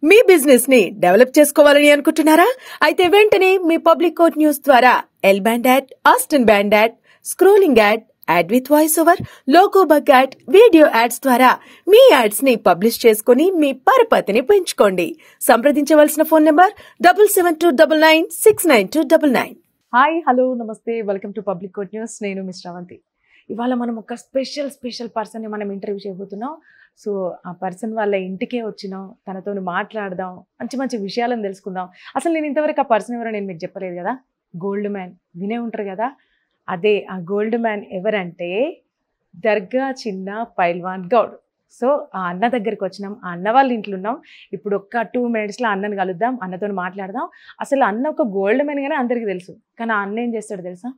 మీ business ని develop చేసుకోవాలని అనుకుంటున్నారా? అయితే వెంటనే మీ పబ్లిక్ కోట్ న్యూస్ ద్వారా L band ad, Aston band ad, scrolling ad, ad with voice over, logo bug ad, video ads ద్వారా మీ యాడ్స్ ని పబ్లిష్ చేసుకుని మీ పరపతిని పెంచుకోండి. సంప్రదించవలసిన ఫోన్ నంబర్ 7729969299. హాయ్, హలో, నమస్తే, welcome to public quote news. నేను మిస్ శ్రవంతి. ఇవాళ మనం ఒక స్పెషల్ పర్సన్ని మనం ఇంటర్వ్యూ చేయబోతున్నాం. సో ఆ పర్సన్ వాళ్ళ ఇంటికే వచ్చినాం, తనతో మాట్లాడదాం, మంచి విషయాలను తెలుసుకుందాం. అసలు నేను ఇంతవరకు ఆ పర్సన్ ఎవరో నేను మీకు చెప్పలేదు కదా. గోల్డ్ మ్యాన్ వినే ఉంటారు కదా. అదే ఆ గోల్డ్ మ్యాన్ ఎవరంటే దర్గా చిన్న పైల్వాన్ గౌడ్. సో ఆ అన్న దగ్గరికి వచ్చినాం, ఆ అన్న వాళ్ళ ఇంట్లో ఉన్నాం. ఇప్పుడు ఒక్క 2 minutesలో అన్నని కలుద్దాం, అన్నతో మాట్లాడదాం. అసలు అన్న ఒక గోల్డ్ మ్యాన్ గానే అందరికీ తెలుసు, కానీ ఆ అన్న ఏం చేస్తాడు తెలుసా?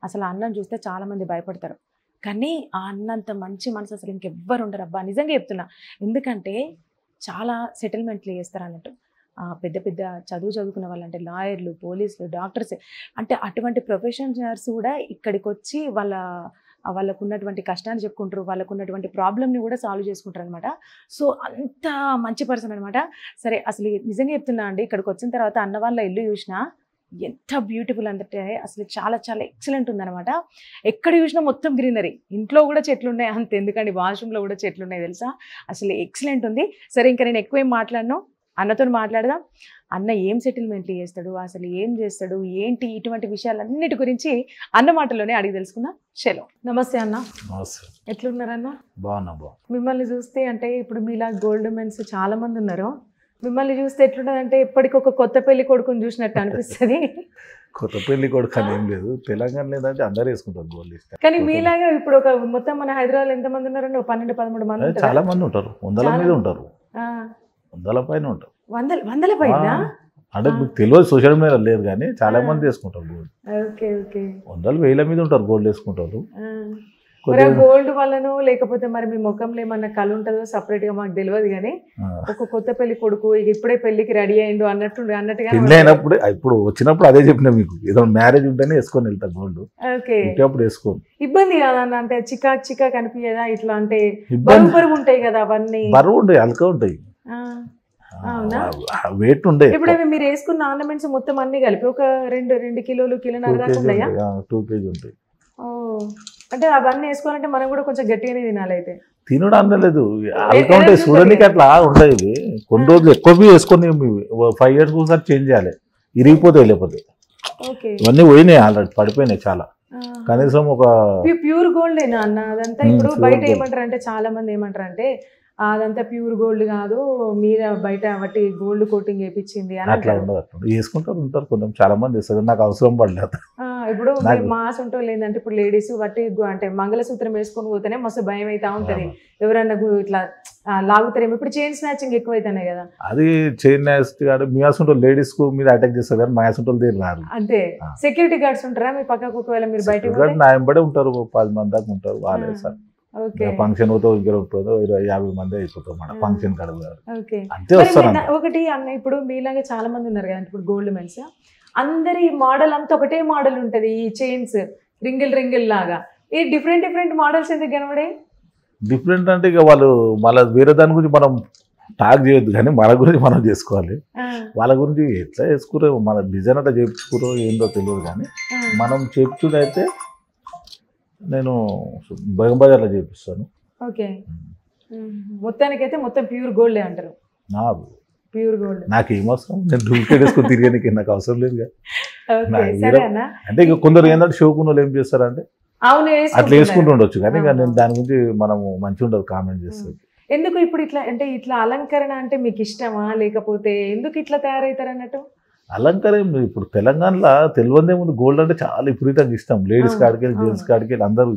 అసలు ఆ అన్నను చూస్తే చాలామంది భయపడతారు, కానీ ఆ అన్నంత మంచి మనసు అసలు ఇంకెవ్వరు ఉండరు. అబ్బా, నిజంగా చెప్తున్నా. ఎందుకంటే చాలా సెటిల్మెంట్లు చేస్తారు అన్నట్టు. పెద్ద చదువుకున్న వాళ్ళు, అంటే లాయర్లు, పోలీసులు, డాక్టర్స్, అంటే అటువంటి ప్రొఫెషనల్స్ కూడా ఇక్కడికి వచ్చి వాళ్ళకు ఉన్నటువంటి కష్టాన్ని చెప్పుకుంటారు, వాళ్ళకు ఉన్నటువంటి ప్రాబ్లమ్ని కూడా సాల్వ్ చేసుకుంటారు అనమాట. సో అంత మంచి పర్సన్ అనమాట. సరే, అసలు నిజంగా చెప్తున్నా అండి, ఇక్కడికి వచ్చిన తర్వాత అన్న వాళ్ళ ఇల్లు చూసినా ఎంత బ్యూటిఫుల్ అంటే అసలు చాలా ఎక్సలెంట్ ఉందన్నమాట. ఎక్కడ చూసినా మొత్తం గ్రీనరీ, ఇంట్లో కూడా చెట్లు ఉన్నాయి, అంత ఎందుకండి వాష్రూమ్లో కూడా చెట్లు ఉన్నాయి తెలుసా. అసలు ఎక్సలెంట్ ఉంది. సరే, ఇంకా నేను ఎక్కువ ఏం మాట్లాడను, అన్నతో మాట్లాడదాం. అన్న ఏం సెటిల్మెంట్లు చేస్తాడు, అసలు ఏం చేస్తాడు, ఏంటి, ఇటువంటి విషయాలన్నిటి గురించి అన్న మాటలోనే అడిగి తెలుసుకుందాం. చలో, నమస్తే అన్న. ఎట్లున్నారన్న? బాగున్నా. మిమ్మల్ని చూస్తే, అంటే ఇప్పుడు మీలా గోల్డ్ మెన్స్ చాలా మంది ఉన్నారు, మిమ్మల్ని చూస్తే ఎట్లుంటదంటే ఎప్పటికొక కొత్త పెళ్లి కొడుకుని చూసినట్టు అనిపిస్తుంది. కొత్త పెళ్లి కొడుకు అని ఏం లేదు, తెలంగాణ లేదంటే అందరు వేసుకుంటారు గోల్డ్. కానీ మీలాగా ఇప్పుడు ఒక మొత్తం మన హైదరాబాద్ ఎంత మంది ఉన్నారండి? 12-13 మంది. చాలా మంది ఉంటారు, 100 మీద ఉంటారు, 100 పైన ఉంటారు. 100 పైన అంటే మీకు తెలియదు, సోషల్ మీడియా లేరు, కానీ చాలా మంది వేసుకుంటారు గోల్డ్. 100 వేల మీద ఉంటారు గోల్డ్ వేసుకుంటారు. గోల్డ్ వల్లనో లేకపోతే మరి మీ ముఖంలో ఏమన్నా కళ ఉంటుందో సపరేట్ గా మాకు తెలియదు, కానీ ఒక కొత్త పెళ్లి కొడుకు ఇప్పుడే పెళ్లికి రెడీ అయ్యిండు అన్నట్టుగా అయినప్పుడు ఇప్పుడు వచ్చినప్పుడు అదే చెప్పిన మీకు, ఏదో మ్యారేజ్ ఉంటేనే వేసుకొని వెళ్తారు గోల్డ్. అప్పుడు వేసుకోండి. ఇబ్బంది కాదన్న, అంటే చికాక్ అనిపించదా ఇట్లా? అంటే బరువు ఉంటాయి కదా అవన్నీ. బరువు ఉంటాయి, అల్కా ఉంటాయి, వెయిట్ ఉండే. ఇప్పుడు మీరు వేసుకున్న ఆర్నమెంట్స్ మొత్తం అన్ని కలిపి ఒక 2 కిలోలు, 1.5 దాకా ఉన్నాయా? 2 kg ఉంటాయి. అంటే అవన్నీ వేసుకోవాలంటే మనం కూడా కొంచెం గట్టిగానే తినాలి. అయితే తినడం అందలేదు, అల్కా ఉంటాయి చూడడానికి, అట్లా ఉంటాయి. కొన్ని రోజులు ఎక్కువ వేసుకొని 5 years ఒకసారి చేంజ్ చేయాలి, ఇరిగిపోతాయి. లేకపోతే ఇవన్నీ పోయినాయి, ఆల్రెడీ పడిపోయినాయి చాలా. కనీసం ఒక ప్యూర్ గోల్డ్ ఏనా అన్న అదంతా? ఇప్పుడు బయట ఏమంటారు అంటే, చాలా మంది ఏమంటారు అంటే అదంతా ప్యూర్ గోల్డ్ కాదు, మీరు బయట బట్టి గోల్డ్ కోటింగ్ వేయించింది అని. అట్లా ఉండదు, వేసుకుంటారు ఉంటారు కొంచెం, చాలా మంది వేస్తారు, నాకు అవసరం పడలేదు. ఇప్పుడు మాస్ ఉంటుంది ఏంటంటే, ఇప్పుడు లేడీస్ బట్టి అంటే మంగళసూత్రం వేసుకొని పోతేనే మస్తు భయం అవుతా ఉంటది, ఎవరన్నా ఇట్లా లాగుతారేమో. ఇప్పుడు చైన్ స్నాచింగ్ ఎక్కువ అవుతున్నాయి కదా. అది చైన్ స్నాచ్ మీ లేడీస్ కు మీద అటాక్ చేస్తారు, కానీ మా అసంటోళ్ళు దగ్గర రారు. అంతే. సెక్యూరిటీ గార్డ్స్ ఉంటారా మీ పక్కకు? ఒకవేళ మీరు బయట నా వెంబడే ఉంటారు, 10 మంది దాకా ఉంటారు వాళ్ళే సార్. ఫంక్షన్ అవుతో 50 మంది అయిపోతాం మన ఫంక్షన్ కడగారు, అంతే వస్తారు. ఒకటి అన్న, ఇప్పుడు మీలాగే చాలా మంది ఉన్నారు కదా ఇప్పుడు గోల్డ్ మెన్స్, అందరి మోడల్ అంతా ఒకటే మోడల్ ఉంటది, ఈ చైన్స్ రింగిల్ లాగా. ఈ డిఫరెంట్ మోడల్స్ ఎందుకు కనబడే? డిఫరెంట్ అంటే ఇక వాళ్ళు మళ్ళీ వేరే దాని గురించి మనం టాక్ చేయొద్దు, కానీ మన గురించి మనం చేసుకోవాలి. వాళ్ళ గురించి ఎట్లా చేసుకురో, మన డిజైన్ అట్లా చేయించుకురో ఏందో తెలియదు, కానీ మనం చేయించుడైతే నేను బేగం బజార్లో చేపిస్తాను. ఓకే, మొత్తానికైతే మొత్తం ప్యూర్ గోల్డ్ అంటారు. ప్యూర్ గోల్డ్ నాకేం అవసరం, నేను డూప్లికేట్ వేసుకొని తిరిగానికి నాకు అవసరం లేదు. అంటే ఇక కొందరు ఏంటంటే షోకున్న వాళ్ళు ఏం చేస్తారంటే అట్లా వేసుకుంటూ ఉండొచ్చు, కానీ నేను దాని గురించి మనము మంచి ఉండదు కామెంట్ చేస్తుంది. ఎందుకు ఇప్పుడు ఇట్లా అంటే ఇట్లా అలంకరణ అంటే మీకు ఇష్టమా, లేకపోతే ఎందుకు ఇట్లా తయారవుతారు అన్నట్టు? అలంకారం ఇప్పుడు తెలంగాణలో తెలియదే ముందు గోల్డ్ అంటే చాలా విపరీతంగా ఇష్టం. లేడీస్ కాడికి జెంట్స్ కాడికి అందరూ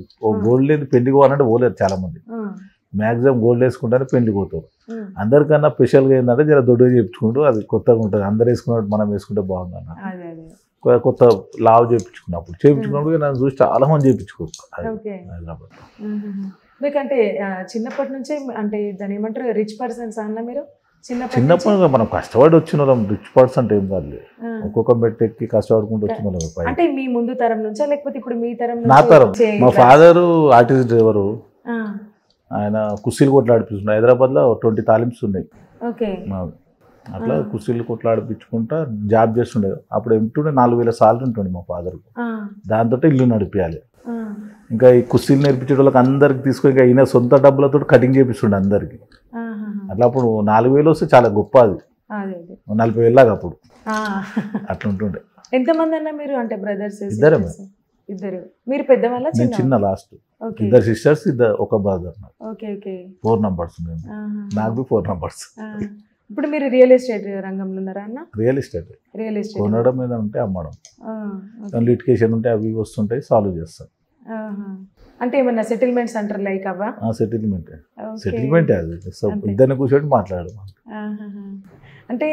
గోల్డ్ లేదు పెళ్లికి పోవాలంటే పోలేదు చాలా మంది. మ్యాక్సిమం గోల్డ్ వేసుకుంటేనే పెళ్లికి పోతారు. అందరికన్నా స్పెషల్గా ఏంటంటే జర దొడ్డుగా చేయించుకుంటూ అది కొత్తగా ఉంటుంది. అందరు వేసుకున్నట్టు మనం వేసుకుంటే బాగుంది అన్న. కొత్త లావ్ చేయించుకున్నప్పుడు నన్ను చూసి చాలా మంది చేయించుకోరు హైదరాబాద్. మీకంటే చిన్నప్పటి నుంచే అంటే దాని ఏమంటారు రిచ్ పర్సన్స్ అన్న మీరు? చిన్నప్పుడు మనం కష్టపడి వచ్చిన వాళ్ళం, రిచ్ పర్సన్ ఏం కాదు, ఒక్కొక్క మెట్టెక్కి కష్టపడుకుంటూ వచ్చిన వాళ్ళం. అంటే మీ ముందు తరం నుంచా లేకపోతే ఇప్పుడు మీ తరం? నా తరం. మా ఫాదరు ఆర్టిస్ట్ డ్రైవరు, ఆయన కుస్తీలు కొట్లు ఆడిపిస్తున్నాడు. హైదరాబాద్లో 20 తాలింప్స్ ఉన్నాయి. అట్లా కుస్తీలు కొట్లాడిపించుకుంటా జాబ్ చేస్తుండే. అప్పుడు ఎంటుండే 4,000 సాలరీ ఉంటుండే మా ఫాదర్కు. దాంతో ఇల్లు నడిపించాలి. ఇంకా ఈ కుస్తీలు నేర్పించే వాళ్ళకి అందరికి తీసుకొని ఇంకా ఈయన సొంత డబ్బులతో కటింగ్ చేపిస్తుండే అందరికి. అట్లా అప్పుడు 4,000 వస్తే చాలా గొప్ప. అది 40,000 లాగా అప్పుడు అట్లా ఉంటుండే. ఎంతమంది అన్న మీరు అంటే బ్రదర్స్? ఇద్దరు. మీరు పెద్దవాళ్ళ? చిన్న లాస్ట్. 2 సిస్టర్స్, ఒక బ్రదర్. Okay okay. 4 నంబర్స్ మేము. నాకు 4 నంబర్స్. ఇప్పుడు మీరు రియల్ ఎస్టేట్ రంగంలో ఉన్నారా అన్న? రియల్ ఎస్టేట్ కొనడం మీద ఉంటే అమ్మడం, లిటికేషన్ ఉంటే అవి వస్తుంటాయి, సాల్వ్ చేస్తాం. అంటే ఏమన్నా సెటిల్మెంట్స్ అంటారు లైక్ అవ్వా? సెటిల్మెంట్ అది ఇద్దరిని కూర్చొని మాట్లాడడం. అంటే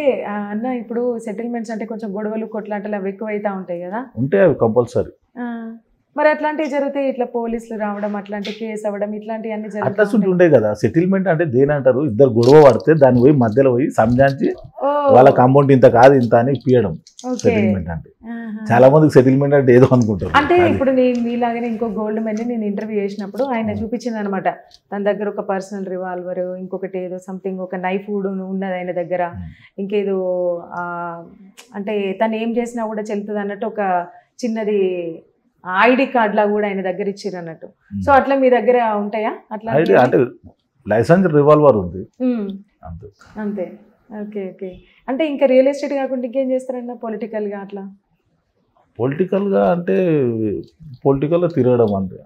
అన్న ఇప్పుడు సెటిల్మెంట్స్ అంటే కొంచెం గొడవలు కొట్లాటలు అవి ఎక్కువ అవుతా ఉంటాయి కదా? ఉంటాయి, అవి కంపల్సరీ. మరి అట్లాంటివి జరుగుతాయి, ఇట్లా పోలీసులు రావడం, అట్లాంటి కేసు అవ్వడం, ఇట్లాంటివన్నీ జరుగుతుంటాయి ఉండే కదా. సెటిల్మెంట్ అంటే దేని అంటారు, ఇద్దరు గొడవ పడితే దాన్ని పోయి మధ్యలో పోయి సంజాంచి వాళ్ళకి అమౌంట్ ఇంత కాదు ఇంత అని ఇప్పియడం సెటిల్మెంట్ అంటే. చాలా మందికి సెటిల్మెంట్ అంటే ఏదో అనుకుంటారు. అంటే ఇప్పుడు నేను మీలాగానే ఇంకో గోల్డ్ మెన్ నేను ఇంటర్వ్యూ చేసినప్పుడు ఆయన చూపించింది అనమాట, తన దగ్గర ఒక పర్సనల్ రివాల్వర్, ఇంకొకటి ఏదో సంథింగ్ ఒక నైఫ్ కూడా ఉన్నది ఆయన దగ్గర, ఇంకేదో అంటే తను ఏం చేసినా కూడా చెల్లుతుంది అన్నట్టు ఒక చిన్నది ఐడి కార్డ్ లా కూడా ఆయన దగ్గర ఇచ్చిర్రు అన్నట్టు. సో అట్లా మీ దగ్గర ఉంటాయా అట్లా? అంటే లైసెన్స్ రివాల్వర్ ఉంది అంతే. Okay okay. అంటే ఇంకా రియల్ ఎస్టేట్ కాకుండా ఇంకేం చేస్తారన్న పొలిటికల్గా అట్లా? పొలిటికల్గా అంటే పొలిటికల్లో తిరగడం అంతే.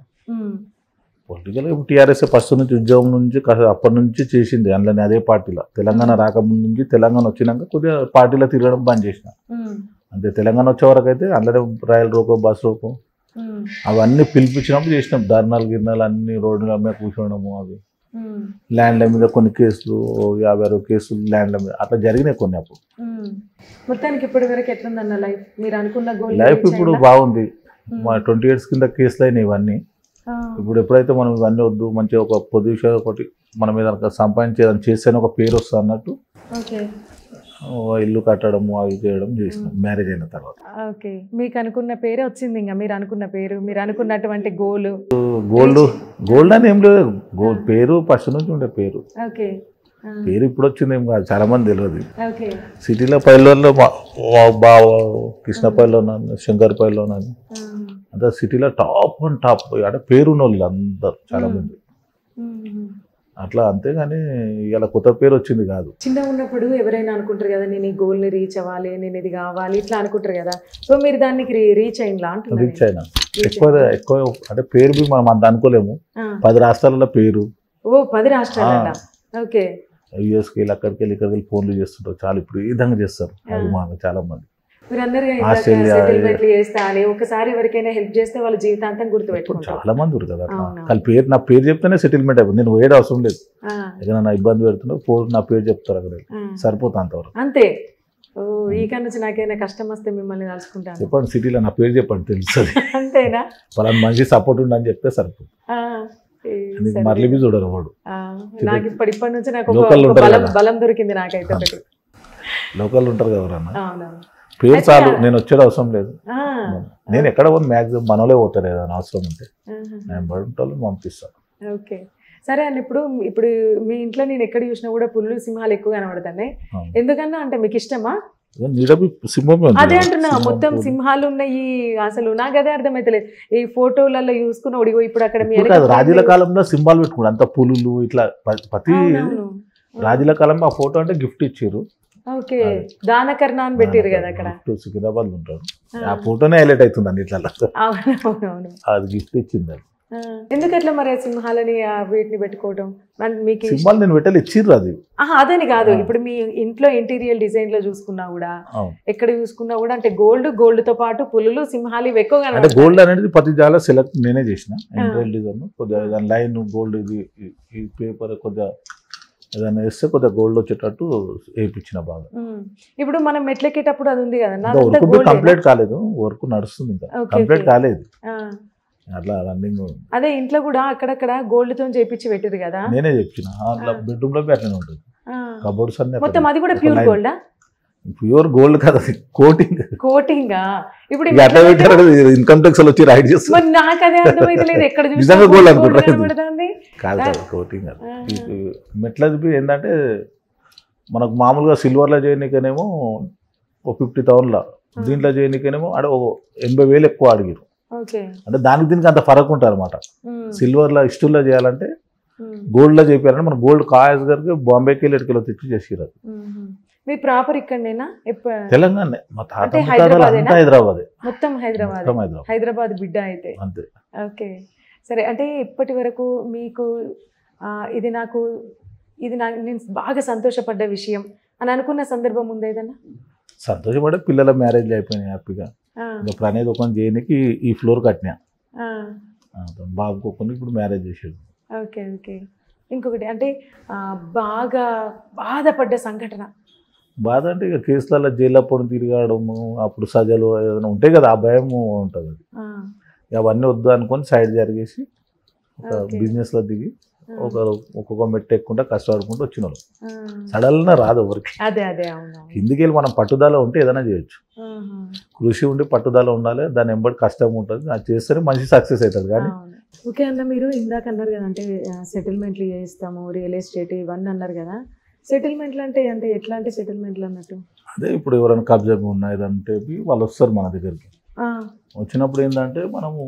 పొలిటికల్గా ఇప్పుడు టీఆర్ఎస్ ఫస్ట్ నుంచి ఉద్యోగం నుంచి అప్పటి నుంచి చేసింది అందులోనే అదే పార్టీలో. తెలంగాణ రాకముందు నుంచి తెలంగాణ వచ్చినాక కొద్దిగా పార్టీలో తిరగడం బంద్ చేసిన అంతే. తెలంగాణ వచ్చే వరకు అయితే అందులో రైలు రోకో బస్ రోకో అవన్నీ పిలిపించినప్పుడు చేసినాం. ధర్నాలు గిర్నాలు అన్ని రోడ్ల మీద కూర్చోవడము, అవి ల్యాండ్ల మీద కొన్ని కేసులు 50 కేసులు ల్యాండ్ల మీద అట్లా జరిగినాయి కొన్ని. అప్పుడు మొత్తానికి ఇప్పటి వరకు ఎట్లుందన్న లైఫ్? మీరు అనుకున్న గోల్ లైఫ్ ఇప్పుడు బాగుంది. మా 20 years కింద కేసులు అయినాయి ఇవన్నీ. ఇప్పుడు ఎప్పుడైతే మనం ఇవన్నీ వద్దు, మంచిగా ఒక పొజిషన్ ఒకటి మన మీద సంపాదించేదని చేస్తేనే ఒక పేరు వస్తుంది అన్నట్టు ఇల్లు కట్టడము అవి చేయడం చేసినాం మ్యారేజ్ అయిన తర్వాత. ఓకే. మీకు అనుకున్న పేరే వచ్చింది, ఇంకా మీరు అనుకున్న పేరు, మీరు అనుకున్నటువంటి గోల్డ్ గోల్డ్ అని ఏం లేదు. గోల్డ్ పేరు ఫస్ట్ నుంచి ఉండే పేరు. ఓకే. పేరు ఇప్పుడు వచ్చింది ఏం కాదు, చాలా మంది తెలియదు. ఓకే. సిటీలో పల్లెల్లో బావ కృష్ణపల్లిలో ఉన్నాను, శంకర్పల్లిలో ఉన్నాను, అంతా సిటీలో టాప్ అండ్ టాప్ అంటే పేరున్న వాళ్ళు అందరు చాలా మంది అట్లా. అంతేగాని ఇలా కొత్త పేరు వచ్చింది కాదు. చిన్న ఉన్నప్పుడు ఎవరైనా అనుకుంటారు కదా, నేను ఈ గోల్ని రీచ్ అవ్వాలి, నేను ఇది కావాలి, ఇట్లా అనుకుంటారు కదా. సో మీరు దానికి రీచ్ అయినా? రీచ్ అయినా. ఎక్కువ అంటే పేరు బి మనం అంత అనుకోలేము. 10 రాష్ట్రాలలో పేరు. 10 రాష్ట్రాల? ఓకే. యూఎస్కి వెళ్ళి అక్కడికి వెళ్ళి ఇక్కడికి వెళ్ళి ఫోన్లు చేస్తుంటారు, చాలా ఇప్పుడు ఈ విధంగా చేస్తారు అభిమానులు చాలా మంది. ఒకసారి ఎవరికైనా హెల్ప్ చేస్తే వాళ్ళ జీవితాంతం గుర్తుపెట్టుకుంటారు. చాలా మంది కదా కానీ పేరు, నా పేరు చెప్తేనే సెటిల్మెంట్ అయిపోతుంది. నేను వేయడం అవసరం లేదు. ఏదైనా నా ఇబ్బంది పెడుతున్నా నా పేరు చెప్తారు అక్కడ, సరిపోతా అంతవరకు అంతే. ఇక నుంచి నాకైనా కష్టం వస్తే మిమ్మల్ని తలుచుకుంటాను. చెప్పండి, సిటీలో నా పేరు చెప్పండి తెలుస్తుంది. అంతేనా? పలానా మంచి సపోర్ట్ ఉండని చెప్తే సరిపోతుంది. మళ్ళీ చూడరు వాడు. నాకు ఇప్పటి నుంచి నాకు బలం దొరికింది. నాకైతే లోకల్ ఉంటారు కదా ఎవరన్నా, పేరు చాలు, నేను వచ్చేది అవసరం లేదు. నేను ఎక్కడ పోను, మ్యాక్సిమం మనోలే పోతారు ఏదైనా అవసరం ఉంటే నేను బడుంటాను పంపిస్తాను. ఓకే. సరే అండి. ఇప్పుడు మీ ఇంట్లో నేను ఎక్కడ చూసినా కూడా పులులు సింహాలు ఎక్కువ కనబడుతున్నాయి. ఎందుకన్నా అంటే మీకు ఇష్టమా? అదే అంటున్నా, మొత్తం సింహాలు ఉన్నాయి అసలు. నాకు అదే అర్థమైతలేదు. ఈ ఫోటోలలో చూసుకున్న ఒడిగో ఇప్పుడు అక్కడ రాజుల కాలంలో సింహాలు పెట్టుకున్నారు అంత పులులు ఇట్లా. ప్రతి రాజుల కాలంలో ఆ ఫోటో అంటే గిఫ్ట్ ఇచ్చారు. ఓకే. దానకర్ణ అని పెట్టారు కదా అక్కడ. సికింద్రాబాద్ ఉంటాడు, ఆ ఫోటోనే హైలైట్ అవుతుంది అన్నిట్లా. అది గిఫ్ట్ ఇచ్చింది. ఎందుకు అట్లా మరి సింహాలని వీటిని పెట్టుకోవడం? మీకు సింహాలు నేను పెట్టాలి ఇచ్చిర్రు అది. అదని కాదు, ఇప్పుడు మీ ఇంట్లో ఇంటీరియర్ డిజైన్ లో చూసుకున్నా కూడా, ఎక్కడ చూసుకున్నా కూడా అంటే గోల్డ్ తో పాటు పులులు సింహాలు ఇవి ఎక్కువగా. అంటే గోల్డ్ అనేది ప్రతి జాల సెలెక్ట్ నేనే చేసిన. ఇంటీరియర్ డిజైన్ కొద్దిగా లైన్ గోల్డ్, ఇది ఈ పేపర్ కొద్దిగా ఏదైనా వేస్తే కొద్దిగా గోల్డ్ వచ్చేటట్టు వేయించిన బాగా. ఇప్పుడు మనం మెట్లెక్కేటప్పుడు అది ఉంది కదా, వర్క్ కంప్లీట్ కాలేదు, వర్క్ నడుస్తుంది ఇంకా కంప్లీట్ కాలేదు అట్లా రన్నింగ్. అదే ఇంట్లో కూడా అక్కడక్కడ గోల్డ్ తో చేపించి పెట్టిరు కదా, నేనే చెప్పిన. అట్లా బెడ్రూమ్ లో అట్లనే ఉంటుంది. కబోర్డ్స్ అన్ని మొత్తం అది కూడా ప్యూర్ గోల్డా? ప్యూర్ గోల్డ్ కదా, కోటింగ్. కోటింగా? ఇప్పుడు ఇన్కమ్ ట్యాక్స్ వచ్చి రైడ్ చేస్తారు. నాకు అదే అర్థమైతలేదు, ఎక్కడ నిజంగా గోల్డ్ అనుకుంటారు. కాదు కాదు, కోటింగ్. మెట్లది ఏంటంటే మనకు మామూలుగా సిల్వర్లో చేయనీకనేమో ఓ 50,000లా, దీంట్లో చేయనీకనేమో అంటే ఓ 80,000 ఎక్కువ అడిగారు. ఓకే. అంటే దానికి దీనికి అంత ఫరక్ ఉంటుంది అనమాట. సిల్వర్లో స్టీల్లో చేయాలంటే గోల్డ్లో చేయాలంటే మన గోల్డ్ కాయస్ గారికి బాంబేకి వెళ్ళి ఎటుకెళ్ళి తెచ్చి చేసిరారు. మీ ప్రాపర్ ఇక్కడనేనా? తెలంగాణ మా తాత అంతా హైదరాబాద్, మొత్తం హైదరాబాద్ బిడ్డ అయితే అంతే. ఓకే సరే. అంటే ఇప్పటి వరకు మీకు నేను బాగా సంతోషపడ్డ విషయం అని అనుకున్న సందర్భం ఉంది ఏదన్నా? సంతోషపడే పిల్లల మ్యారేజ్ అయిపోయినాయి హ్యాపీగా. ఇప్పుడు అనేది ఒక చేయనికి ఈ ఫ్లోర్ కట్టినా బాబుకు కొన్ని ఇప్పుడు మ్యారేజ్ చేసేది. Okay okay. ఇంకొకటి అంటే బాగా బాధపడ్డ సంఘటన? బాధ అంటే ఇక కేసులలో జైల్లో పొడి తిరగడము, అప్పుడు సజలు ఏదైనా ఉంటాయి కదా, ఆ భయం ఉంటుంది. అవన్నీ వద్దు అనుకొని సైడ్ జరిగేసి ఒక బిజినెస్లో దిగి ఒక్కొక్క మెట్టు ఎక్కుంటా కష్టపడుకుంటూ వచ్చిన వాళ్ళు. సడన్గా రాదు ఎవరికి. కిందికి వెళ్ళి మనం పట్టుదల ఉంటే ఏదైనా చేయొచ్చు. కృషి ఉండి పట్టుదల ఉండాలి, దాని ఎంబడి కష్టం ఉంటుంది, అది చేస్తేనే మంచి సక్సెస్ అవుతుంది. కానీ ఓకే అన్న, మీరు ఇందాక అన్నారు కదా అంటే సెటిల్మెంట్లు చేయిస్తాము, రియల్ ఎస్టేట్ ఇవన్నీ అన్నారు కదా. సెటిల్మెంట్లు అంటే ఎట్లాంటి సెటిల్మెంట్లు అన్నట్టు? అదే ఇప్పుడు ఎవరైనా కబ్జా ఉన్నాయంటే వాళ్ళు వస్తారు మన దగ్గరికి. వచ్చినప్పుడు ఏంటంటే మనము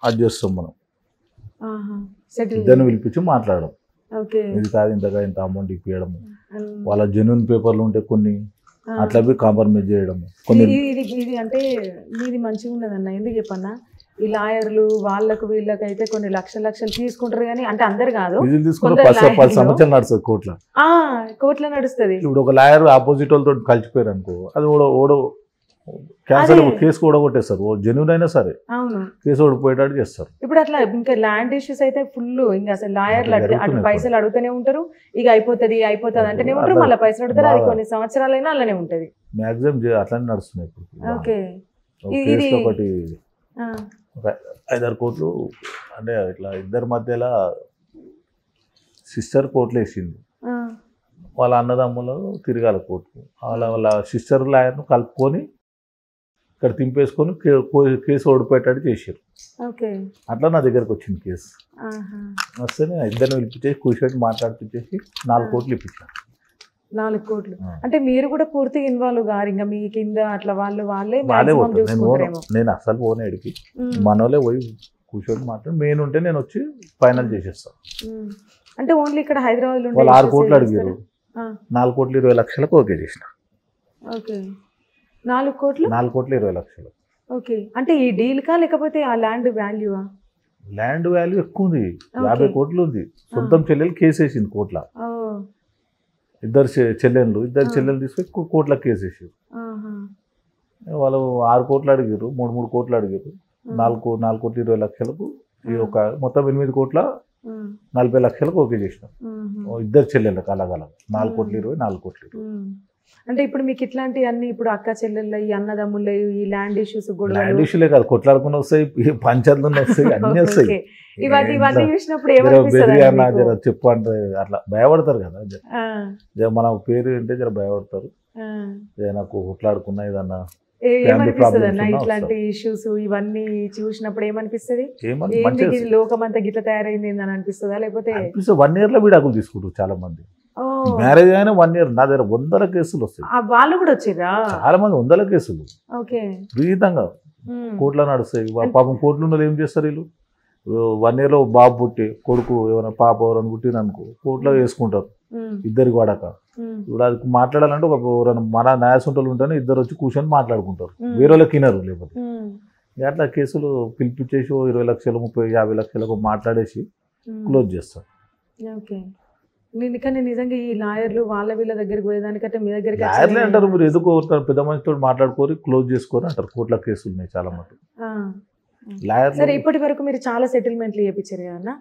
అది చేస్తాం, మనం ఇద్దరిని పిలిపించి మాట్లాడడం. ఇది కాదు ఇంత అమౌంట్ ఇప్పించడం, వాళ్ళ జెన్యున్ పేపర్లు ఉంటే కొన్ని అట్లా కాంప్రమైజ్ చేయడం. ఇది అంటే మీది మంచిగా ఉన్నదన్న. ఎందుకు చెప్పన్నా, ఈ లాయర్లు వాళ్ళకు వీళ్ళకైతే కొన్ని లక్షలు తీసుకుంటారు కానీ, అంటే అందరు కాదు, 10 సంవత్సరాలు నడుస్తుంది కోర్టులో నడుస్తుంది. ఇప్పుడు ఒక లాయర్ ఆపోజిట్ వాళ్ళతో కలిసిపోయారు అనుకో, అది ఓడో క్యాన్సర్ కేసు ఓడగొట్టేస్తారు. జెన్యున్ అయినా సరే కేసు ఓడిపోయేటట్టు చేస్తారు. ఇప్పుడు అట్లా ఇంకా ల్యాండ్ ఇష్యూస్ అయితే ఫుల్, ఇంకా అసలు లాయర్లు అటు పైసలు అడుగుతూనే ఉంటారు. ఇక అయిపోతుంది అంటేనే ఉంటారు, మళ్ళీ పైసలు అడుగుతారు. అది కొన్ని సంవత్సరాలైనా అలానే ఉంటది. మాక్సిమం అట్లానే నడుస్తున్నాయి ఇప్పుడు. ఓకే. ఒకటి 5-6 కోట్లు అంటే ఇట్లా ఇద్దరి మధ్యలో సిస్టర్ కోర్టులు వేసింది. వాళ్ళ అన్నదమ్ములు తిరగాలి కోర్టుకు. వాళ్ళ సిస్టర్ లాయర్ను కలుపుకొని ఇక్కడ తింపేసుకొని కేసు ఓడిపోయేటట్టు చేశారు. అట్లా నా దగ్గరకు వచ్చింది కేసు. వస్తే నేను ఇద్దరిని పిలిపించేసి కూర్చోటి మాట్లాడిపించేసి 4 కోట్లు ఇప్పించాను. 4 కోట్లు అంటే మీరు కూడా పూర్తిగా ఇన్వాల్వ్ గారు, ఇంకా మీ కింద అట్లా వాళ్ళే నేను అసలు పోనేడికి మనోలే పోయి కూర్చొని మాట్లాడి మెయిన్ ఉంటే నేను వచ్చి ఫైనల్ చేసేస్తాను. అంటే ఓన్లీ ఇక్కడ హైదరాబాద్ లో 6 కోట్లు అడిగారు, 4,20,00,000కు ఓకే చేసిన. ఓకే. 4 కోట్లు 4,20,00,000. ఓకే. అంటే ఈ డీల్ కా లేకపోతే ఆ ల్యాండ్ వాల్యూ? ల్యాండ్ వాల్యూ ఎక్కువ ఉంది, 50 కోట్లు ఉంది. సొంతం చెల్లెలు కేసు వేసింది కోట్ల. ఇద్దరు చెల్లెళ్ళు తీసుకొని కోట్ల కేసు వేసారు. వాళ్ళు 6 కోట్లు అడిగారు, 3 కోట్లు అడిగారు. 4,20,00,000కు ఈ ఒక మొత్తం 8 కోట్ల 40 లక్షలకు ఓకే చేసినాం. ఇద్దరు చెల్లెళ్ళకి అలాగల 4,20,00,000, 4,20,00,000. అంటే ఇప్పుడు మీకు ఇట్లాంటి అన్ని ఇప్పుడు అక్క చెల్లెళ్ళ ఈ అన్నదమ్ముళ్ళు ఈ ల్యాండ్ ఇష్యూస్ కూడా, ల్యాండ్ ఇష్యూలే కాదు, కొట్లాడుకుని వస్తాయి, పంచాయతీలు వస్తాయి, అన్ని వస్తాయి. ఇవన్నీ చూసినప్పుడు ఏమనిపిస్తుంది చెప్పు అంటే అట్లా భయపడతారు కదా. మన పేరు అంటే జర భయపడతారు. నాకు కొట్లాడుకున్నా ఏదన్నా ఏమనిపిస్తుంది అన్న ఇట్లాంటి ఇష్యూస్ ఇవన్నీ చూసినప్పుడు? ఏమనిపిస్తుంది? లోకం అంతా గిట్ల తయారైంది అని అనిపిస్తుందా? లేకపోతే 1 year లో విడాకులు తీసుకుంటారు చాలా మంది. మ్యారేజ్ అయినా 1 year, నా దగ్గర 100 కేసులు వస్తాయి. వాళ్ళు కూడా వచ్చారా? చాలా మంది 100 కేసులు విపరీతంగా కోర్టులో నడుస్తాయి. పాపం కోర్టులో ఉన్నది ఏం చేస్తారు వీళ్ళు? 1 year లో బాబు పుట్టి కొడుకు ఏమైనా పాప ఎవరైనా పుట్టిన అనుకో కోర్టులో వేసుకుంటారు ఇద్దరికి వాడక. ఇప్పుడు అది మాట్లాడాలంటే ఎవరైనా మన న్యాయసంటలు ఉంటేనే ఇద్దరు వచ్చి కూర్చొని మాట్లాడుకుంటారు, వేరే వాళ్ళకి వినరు. లేకపోతే అట్లా కేసులు పిలిపించేసి 20 లక్షలు 30-50 లక్షలకు మాట్లాడేసి క్లోజ్ చేస్తారు. కానీ నిజంగా ఈ లాయర్లు వాళ్ళ వీళ్ళ దగ్గరికి పోయేదానికంటే మీ దగ్గరికి లాయర్లే అంటారు, మీరు ఎందుకు పెద్ద మనిషితో మాట్లాడుకోరి క్లోజ్ చేసుకోరు అంటారు. కోట్ల కేసులు ఉన్నాయి చాలా మటుకు. సరే, ఇప్పటి వరకు మీరు చాలా సెటిల్మెంట్లు చేయించారు కదా,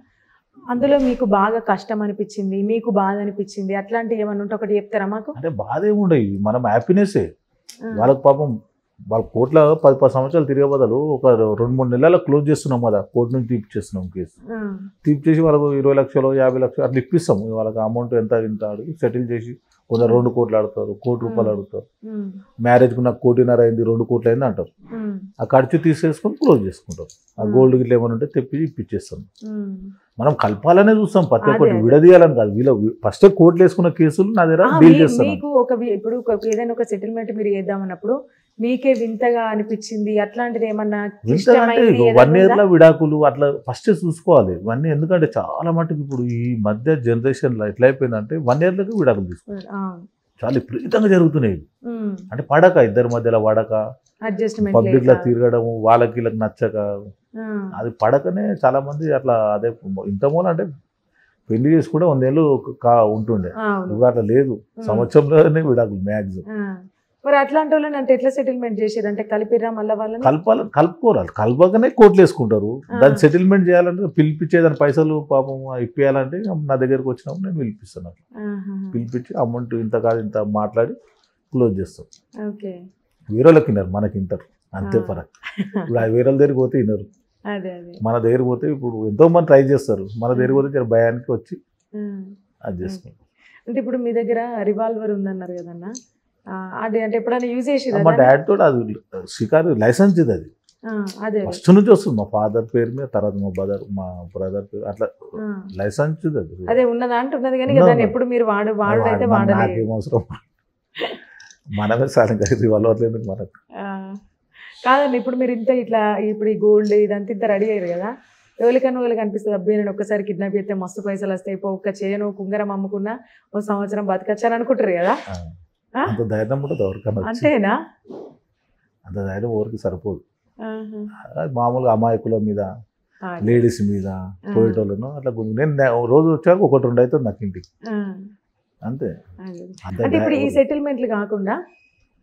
అందులో మీకు బాగా కష్టం అనిపించింది, మీకు బాధ అనిపించింది, అట్లాంటివి ఏమన్నా ఉంటే ఒకటి చెప్తారా మాకు? అంటే బాధ ఏముండయి, మనం హ్యాపీనెస్సే. వాళ్ళకి పాపం వాళ్ళ కోర్టులో 10 సంవత్సరాలు తిరిగే బదులు ఒక 2-3 నెలల్లో క్లోజ్ చేస్తున్నాం కదా, కోర్టు నుంచి తీపిచ్చేస్తున్నాం కేసు. తీపిచ్చేసి వాళ్ళకు 20 లక్షలు 50 లక్షలు అట్లా ఇప్పిస్తాము. వాళ్ళకి అమౌంట్ ఎంత అడిగి సెటిల్ చేసి కొందరు 2 కోట్లు అడుగుతారు, ₹1 కోటి అడుగుతారు. మ్యారేజ్కు నాకు 1.5 కోటి అయింది, 2 కోట్లు అయింది అంటారు. ఆ ఖర్చు తీసేసుకొని క్లోజ్ చేసుకుంటారు. ఆ గోల్డ్ గిట్ల ఏమైనా ఉంటే తెప్పి ఇప్పించేస్తాం. మనం కలపాలనే చూస్తాం ప్రతి ఒక్కటి, అదే. విడదీయాలని కాదు. వీళ్ళు ఫస్ట్ కోర్టులు వేసుకున్న కేసులు నా దగ్గర డీల్ చేస్తాను. మీకు ఇప్పుడు ఏదైనా ఒక సెటిల్మెంట్ మీరు చేద్దామన్నప్పుడు మీకే వింతగా అనిపించింది అట్లాంటిది ఏమన్నా అంటే 1 year లో విడాకులు అట్లా ఫస్ట్ చూసుకోవాలి ఇవన్నీ. ఎందుకంటే చాలా మటుకు ఇప్పుడు ఈ మధ్య జనరేషన్లో ఎట్లా అయిపోయిందంటే 1 year లోకి విడాకులు తీసుకోవాలి. చాలా విపరీతంగా జరుగుతున్నాయి. అంటే పడక ఇద్దరి మధ్యలో పడక, పబ్లిక్ లో తిరగడము, వాళ్ళకి వీళ్ళకి నచ్చక, అది పడకనే చాలా మంది అట్లా. అదే ఇంత మూల అంటే పెళ్లి చేసి కూడా 1 ఏళ్ళు ఉంటుండే, ఇప్పుడు అట్లా లేదు. సంవత్సరంలోనే విడాకులు మ్యాక్సిమం. మరి అట్లాంటి వాళ్ళని అంటే ఎట్లా సెటిల్మెంట్ చేసేది? అంటే కలిపిరా మళ్ళీ వాళ్ళని కలుపుకోరాలి, కలపకనే కోర్టులు వేసుకుంటారు. దాన్ని సెటిల్మెంట్ చేయాలంటే పిలిపించేదాని పైసలు పాపం ఇప్పియాలంటే నా దగ్గరకు వచ్చినప్పుడు నేను పిలిపిస్తాను. పిలిపించి అమౌంట్ ఇంత కాదు ఇంత మాట్లాడి క్లోజ్ చేస్తాం. వేరే వాళ్ళకి వినరు, మనకి వింటారు, అంతే ఫరక్. ఇప్పుడు ఆ వేరే దగ్గరికి పోతే వినరు, మన దగ్గర పోతే ఇప్పుడు ఎంతో మంది ట్రై చేస్తారు, మన దగ్గర పోతే జర భయానికి వచ్చి అది చేసుకుంటాం. అంటే ఇప్పుడు మీ దగ్గర రివాల్వర్ ఉందన్నారు కదన్నా, అది అంటే ఎప్పుడైనా యూజ్ చేసి మా డాడ్ తోటి అది షికారు లైసెన్స్ ఇది, అది ఫస్ట్ నుంచి వస్తుంది. మా ఫాదర్ పేరు మీద, తర్వాత మా బ్రదర్ పేరు, అట్లా లైసెన్స్ అది. అదే ఉన్నదా అంటున్నది కానీ దాన్ని ఎప్పుడు మీరు వాడైతే వాడలేదు. నాకేం అవసరం, మనమే సార్ రివాల్వర్ లేదు మనకు. కాదండి, ఇప్పుడు మీరు ఇంత ఇట్లా ఇప్పుడు ఈ గోల్డ్ ఇదంతా ఇంత రెడీ అయ్యారు కదా, ఎవరికైనా అనిపిస్తుంది అబ్బాయి నేను ఒక్కసారి కిడ్నాప్ చేస్తే మస్తు పైసలు వస్తాయి, ఒక్క చేయను కుంగరం అమ్ముకున్నా 1 సంవత్సరం బతకచ్చాను అనుకుంటారు కదా. అంత ధైర్యం ఉంటుంది ఎవరికన్నా, అంతేనా? అంత ధైర్యం ఎవరికి సరిపోదు. మామూలుగా అమాయకుల మీద, లేడీస్ మీద పోయేటోళ్ళను అట్లా నేను రోజు వచ్చాక 1-2 అవుతుంది నాకు ఇంటికి, అంతే. అంటే ఇప్పుడు ఈ సెటిల్మెంట్లు కాకుండా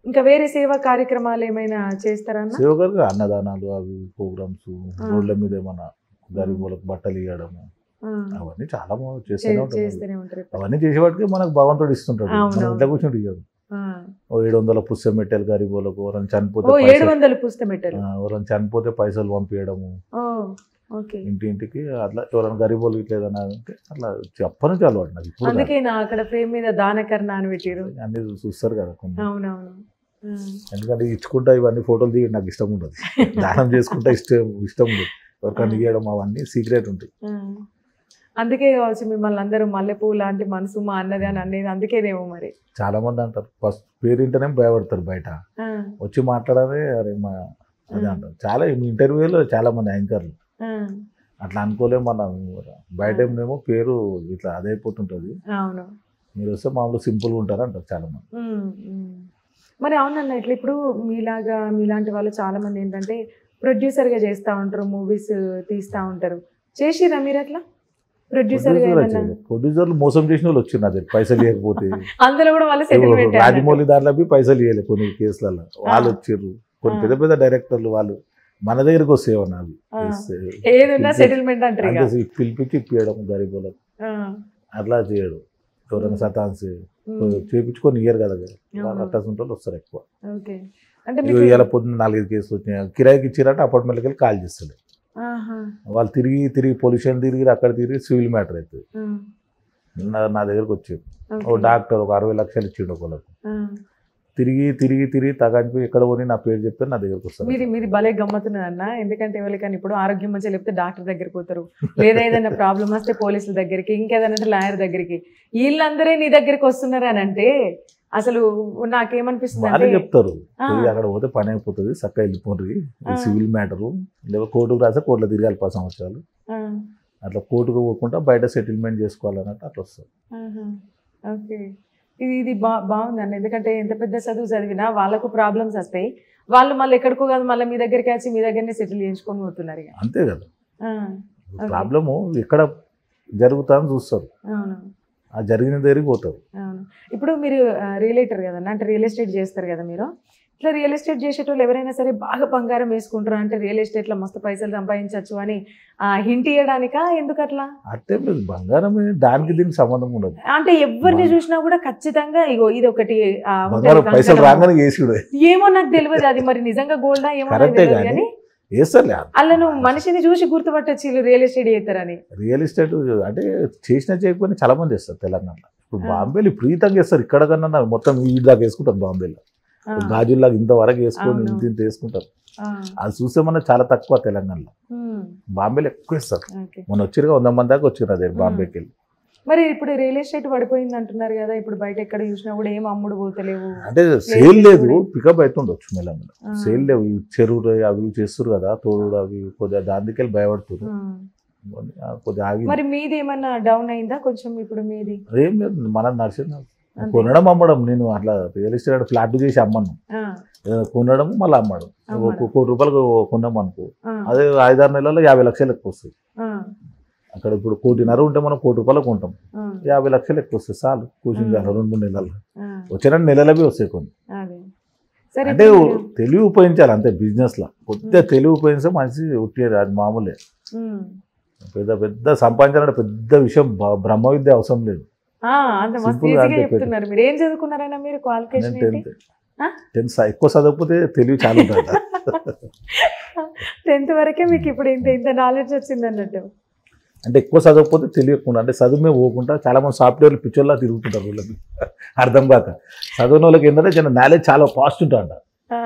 ఇంకా వేరే సేవా కార్యక్రమాలు ఏమైనా చేస్తారా? సేవగా అన్నదానాలు, అవి ప్రోగ్రామ్స్, రోడ్ల మీద ఏమన్నా గరీబులకు బట్టలు ఇవ్వడము, అవన్నీ చాలా చేస్తూనే ఉంటారు. అవన్నీ చేసేవాటికి మనకు భగవంతుడు ఇస్తుంటాడు, మనం ఇంట్లో కూర్చుంటే ఇవ్వదు. 700 పుస్తకం పెట్టాలి గరీబులకు, ఎవరైనా చనిపోతే 700 పుస్తకం పెట్టాలి, ఎవరైనా చనిపోతే పైసలు పంపించడము ఇంటింటికి, అట్లా ఎవరైనా గరీబులు ఇట్లేదన్నా అంటే అట్లా చెప్పను చాలు వాడు నాకు. ఇప్పుడు అందుకే అక్కడ ఫ్రేమ్ మీద దానకరణ అని పెట్టారు, అన్ని చూస్తారు కదా. అవునవును. ఎందుకంటే ఇచ్చుకుంటా ఇవన్నీ ఫోటోలు తీయడం నాకు ఇష్టం ఉండదు, దానం చేసుకుంటా ఇష్టం ఉండదు, ఎవరికైనా ఇవ్వడం అవన్నీ సీక్రెట్ ఉంటాయి. అందుకే కావచ్చు మిమ్మల్ని అందరూ మల్లెపూ లాంటి మనసు మా అన్నది అని అనేది, అందుకేనేమో మరి. చాలా మంది అంటారు ఫస్ట్ పేరు వింటేనే భయపడతారు, బయట వచ్చి మాట్లాడమే అరే మా అదే అంటారు. చాలా ఇంటర్వ్యూలో చాలా మంది యాంకర్లు అట్లా అనుకోలేము, మనం బయట ఏమో పేరు ఇట్లా అదైపోతుంటుంది, మీరు వస్తే మామూలు సింపుల్గా ఉంటారు అంటారు చాలా మంది. మరి అవునన్న, ఇట్లా ఇప్పుడు మీలాంటి వాళ్ళు చాలా మంది ఏంటంటే ప్రొడ్యూసర్గా చేస్తూ ఉంటారు, మూవీస్ తీస్తూ ఉంటారు. చేసిరా మీరు అట్లా ప్రొడ్యూసర్లు మోసం చేసిన వాళ్ళు వచ్చింది, అదే పైసలు ఇవ్వకపోతే. అందులో కూడా వాళ్ళు సెటిల్మెంట్, రాజమౌళి దాంట్లో పైసలు ఇవ్వలేదు కొన్ని కేసులలో, వాళ్ళు వచ్చారు. కొన్ని పెద్ద పెద్ద డైరెక్టర్లు వాళ్ళు మన దగ్గరకు వస్తేవన్నా ఏదైనా సెటిల్మెంట్ అంటారు, పిలిపించి ఇప్పియడం గరీబులకు, అట్లా చేయడం. ఎవరైనా సతాన్సి చేయించుకొని ఇయ్యరు కదా, అట్టాసుంటే వాళ్ళు వస్తారు ఎక్కువ. ఇలా పొద్దున్న 4-5 కేసులు వచ్చినాయి, కిరాయికి ఇచ్చారంటే అపార్ట్మెంట్కి వెళ్ళి కాల్ చేస్తారు వాళ్ళు. తిరిగి పొల్యూషన్ తిరిగి అక్కడ తిరిగి సివిల్ మ్యాటర్ అవుతుంది. నా దగ్గరకు వచ్చేది ఓ డాక్టర్ ఒక 60 లక్షలు ఇచ్చిండు ఒకళ్ళకు, తిరిగి తగానికి ఎక్కడ పోని నా పేరు చెప్తే నా దగ్గరకు వస్తారు. మీది భలే గమ్మతున్నదన్న, ఎందుకంటే ఎవరికైనా ఇప్పుడు ఆరోగ్యం మంచిగా లేకపోతే డాక్టర్ దగ్గరికి పోతారు, లేదా ఏదైనా ప్రాబ్లం వస్తే పోలీసుల దగ్గరికి, ఇంకేదైనా లాయర్ దగ్గరికి, వీళ్ళందరే నీ దగ్గరికి వస్తున్నారు అని అంటే అసలు నాకేమనిపిస్తుంది అంటే చెప్తారు అక్కడ పోతే పని అయిపోతుంది, చక్కగా వెళ్ళిపోండి, సివిల్ మ్యాటరు, లేదా కోర్టుకు రాస్తే కోర్టులో తిరగాలి 10 సంవత్సరాలు, అట్లా కోర్టుకు పోకుండా బయట సెటిల్మెంట్ చేసుకోవాలన్నట్టు అట్లా వస్తారు. ఓకే, ఇది బాగుందండి. ఎందుకంటే ఎంత పెద్ద చదువు చదివినా వాళ్ళకు ప్రాబ్లమ్స్ వస్తాయి, వాళ్ళు మళ్ళీ ఎక్కడికో కాదు మళ్ళీ మీ దగ్గరికి వచ్చి మీ దగ్గరనే సెటిల్ చేయించుకొని పోతున్నారు. అంతే కదా, ప్రాబ్లము ఎక్కడ జరుగుతుందని చూస్తారు, ఆ జరిగిన దగ్గరికి పోతారు. ఇప్పుడు మీరు రియలేటర్ కదన్నా, అంటే రియల్ ఎస్టేట్ చేస్తారు కదా మీరు. ఇట్లా రియల్ ఎస్టేట్ చేసేటోళ్ళు ఎవరైనా సరే బాగా బంగారం వేసుకుంటారు, అంటే రియల్ ఎస్టేట్లో మస్తు పైసలు సంపాదించవచ్చు అని హింట్ ఇవ్వడానికా? ఎందుకు అట్లా? అంటే బంగారం దానికి దీనికి సంబంధం ఉండదు, అంటే ఎవరిని చూసినా కూడా ఖచ్చితంగా ఇగో ఇది ఒకటి పైసలు రాగానే చేసుడు ఏమో నాకు తెలియదు, అది మరి నిజంగా గోల్డా ఏమో కానీ అలా నువ్వు మనిషిని చూసి గుర్తుపట్టచ్చు రియల్ ఎస్టేట్ చేస్తారని. రియల్ ఎస్టేట్ అంటే చేయకపోయినా చాలా మంది చేస్తారు తెలంగాణలో. ఇప్పుడు బాంబేలో విపరీతంగా చేస్తారు, ఇక్కడ కన్నా మొత్తం ఈ దాకా వేసుకుంటారు బాంబేలో. గాజుల్లాగా ఇంతవరకు వేసుకొని అవును. ఇంత వేసుకుంటారు. ఆ, అది చూస్తే మనం చాలా తక్కువ తెలంగాణలో. ఉమ్, బాంబేలో ఎక్కువ ఇస్తారు. ఓకే. మొన్న వచ్చిరుగా 100 మంది దాకా వచ్చిర్రు అదే బాంబేకి వెళ్ళి. మరి ఇప్పుడు రియల్ ఎస్టేట్ పడిపోయింది అంటున్నారు కదా, ఇప్పుడు బయట ఎక్కడ చూసినా కూడా ఏం అమ్ముడు పోతలేవు. అంటే సేల్ లేదు, పికప్ అవుతుండొచ్చు మెల్లమెల్ల. ఆ. సేల్ లేవు, ఈ చెరువులు అవి ఇవి చేస్తారు కదా తోడు అవి కొద్దిగా దానికెళ్ళి భయపడుతున్నారు. కొద్దిగా ఆగి మరి మీది ఏమన్నా డౌన్ అయిందా కొంచెం ఇప్పుడు మీది? అదేం లేదు, మనం నడిచింది అంతే. కొనడం అమ్మడం. నేను అట్లా రియల్ ఎస్టేట్ ఫ్లాట్ చేసి అమ్మను, ఆ, కొనడం మళ్ళీ అమ్మడం. అమ్మడం. ఒక కోటి రూపాయలు కొన్నాం అనుకో, ఆ, అదే 5-6 నెలల్లో 50 లక్షలు ఎక్కువ వస్తాయి. ఆ, అక్కడ ఇప్పుడు 1.5 కోటి ఉంటే మనం 1 కోటి రూపాయలు కొంటాం, ఆ, 50 లక్షలు ఎక్కువ వస్తాయి చాలు. కూర్చుని 2-3 నెలల్లో ఆ, వచ్చిన నెలలవి వస్తాయి కొన్ని. అదే. సరే అంటే ఇప్పుడు మీరు- తెలివి ఉపయోగించాలి అంతే బిజినెస్ లో. కొద్దిగా తెలివి ఉపయోగిస్తే మనిషి ఉట్టియదు, అది మామూలే. ఉమ్. పెద్ద పెద్ద సంపాదించాలంటే పెద్ద విషయం, బ్రహ్మ విద్య అవసరం లేదు. ఆ, అంత మస్తు Simple గా ఈజీగా అంతే చెప్తున్నారు. మీరు ఏం చదువుకున్నారైనా మీరు నేను క్వాలిఫికేషన్ ఏంటి? 10th ఎక్కువ చదవకపోతే తెలివి చాలా ఉంటుంది. 10th వరకే మీకు ఇప్పుడు ఇంత ఇంత నాలెడ్జ్ వచ్చింది అన్నట్టు. అంటే ఎక్కువ చదవకపోతే తెలియకుండా, అంటే చదువుమే పోకుండా చాలా మంది సాఫ్ట్వేర్లు పిచ్చోళ్ళ తిరుగుతుంటారు వీళ్ళకి అర్థం కాక. చదివిన వాళ్ళకి ఏంటంటే చిన్న నాలెడ్జ్ చాలా ఫాస్ట్ ఉంటుంట. ఆ,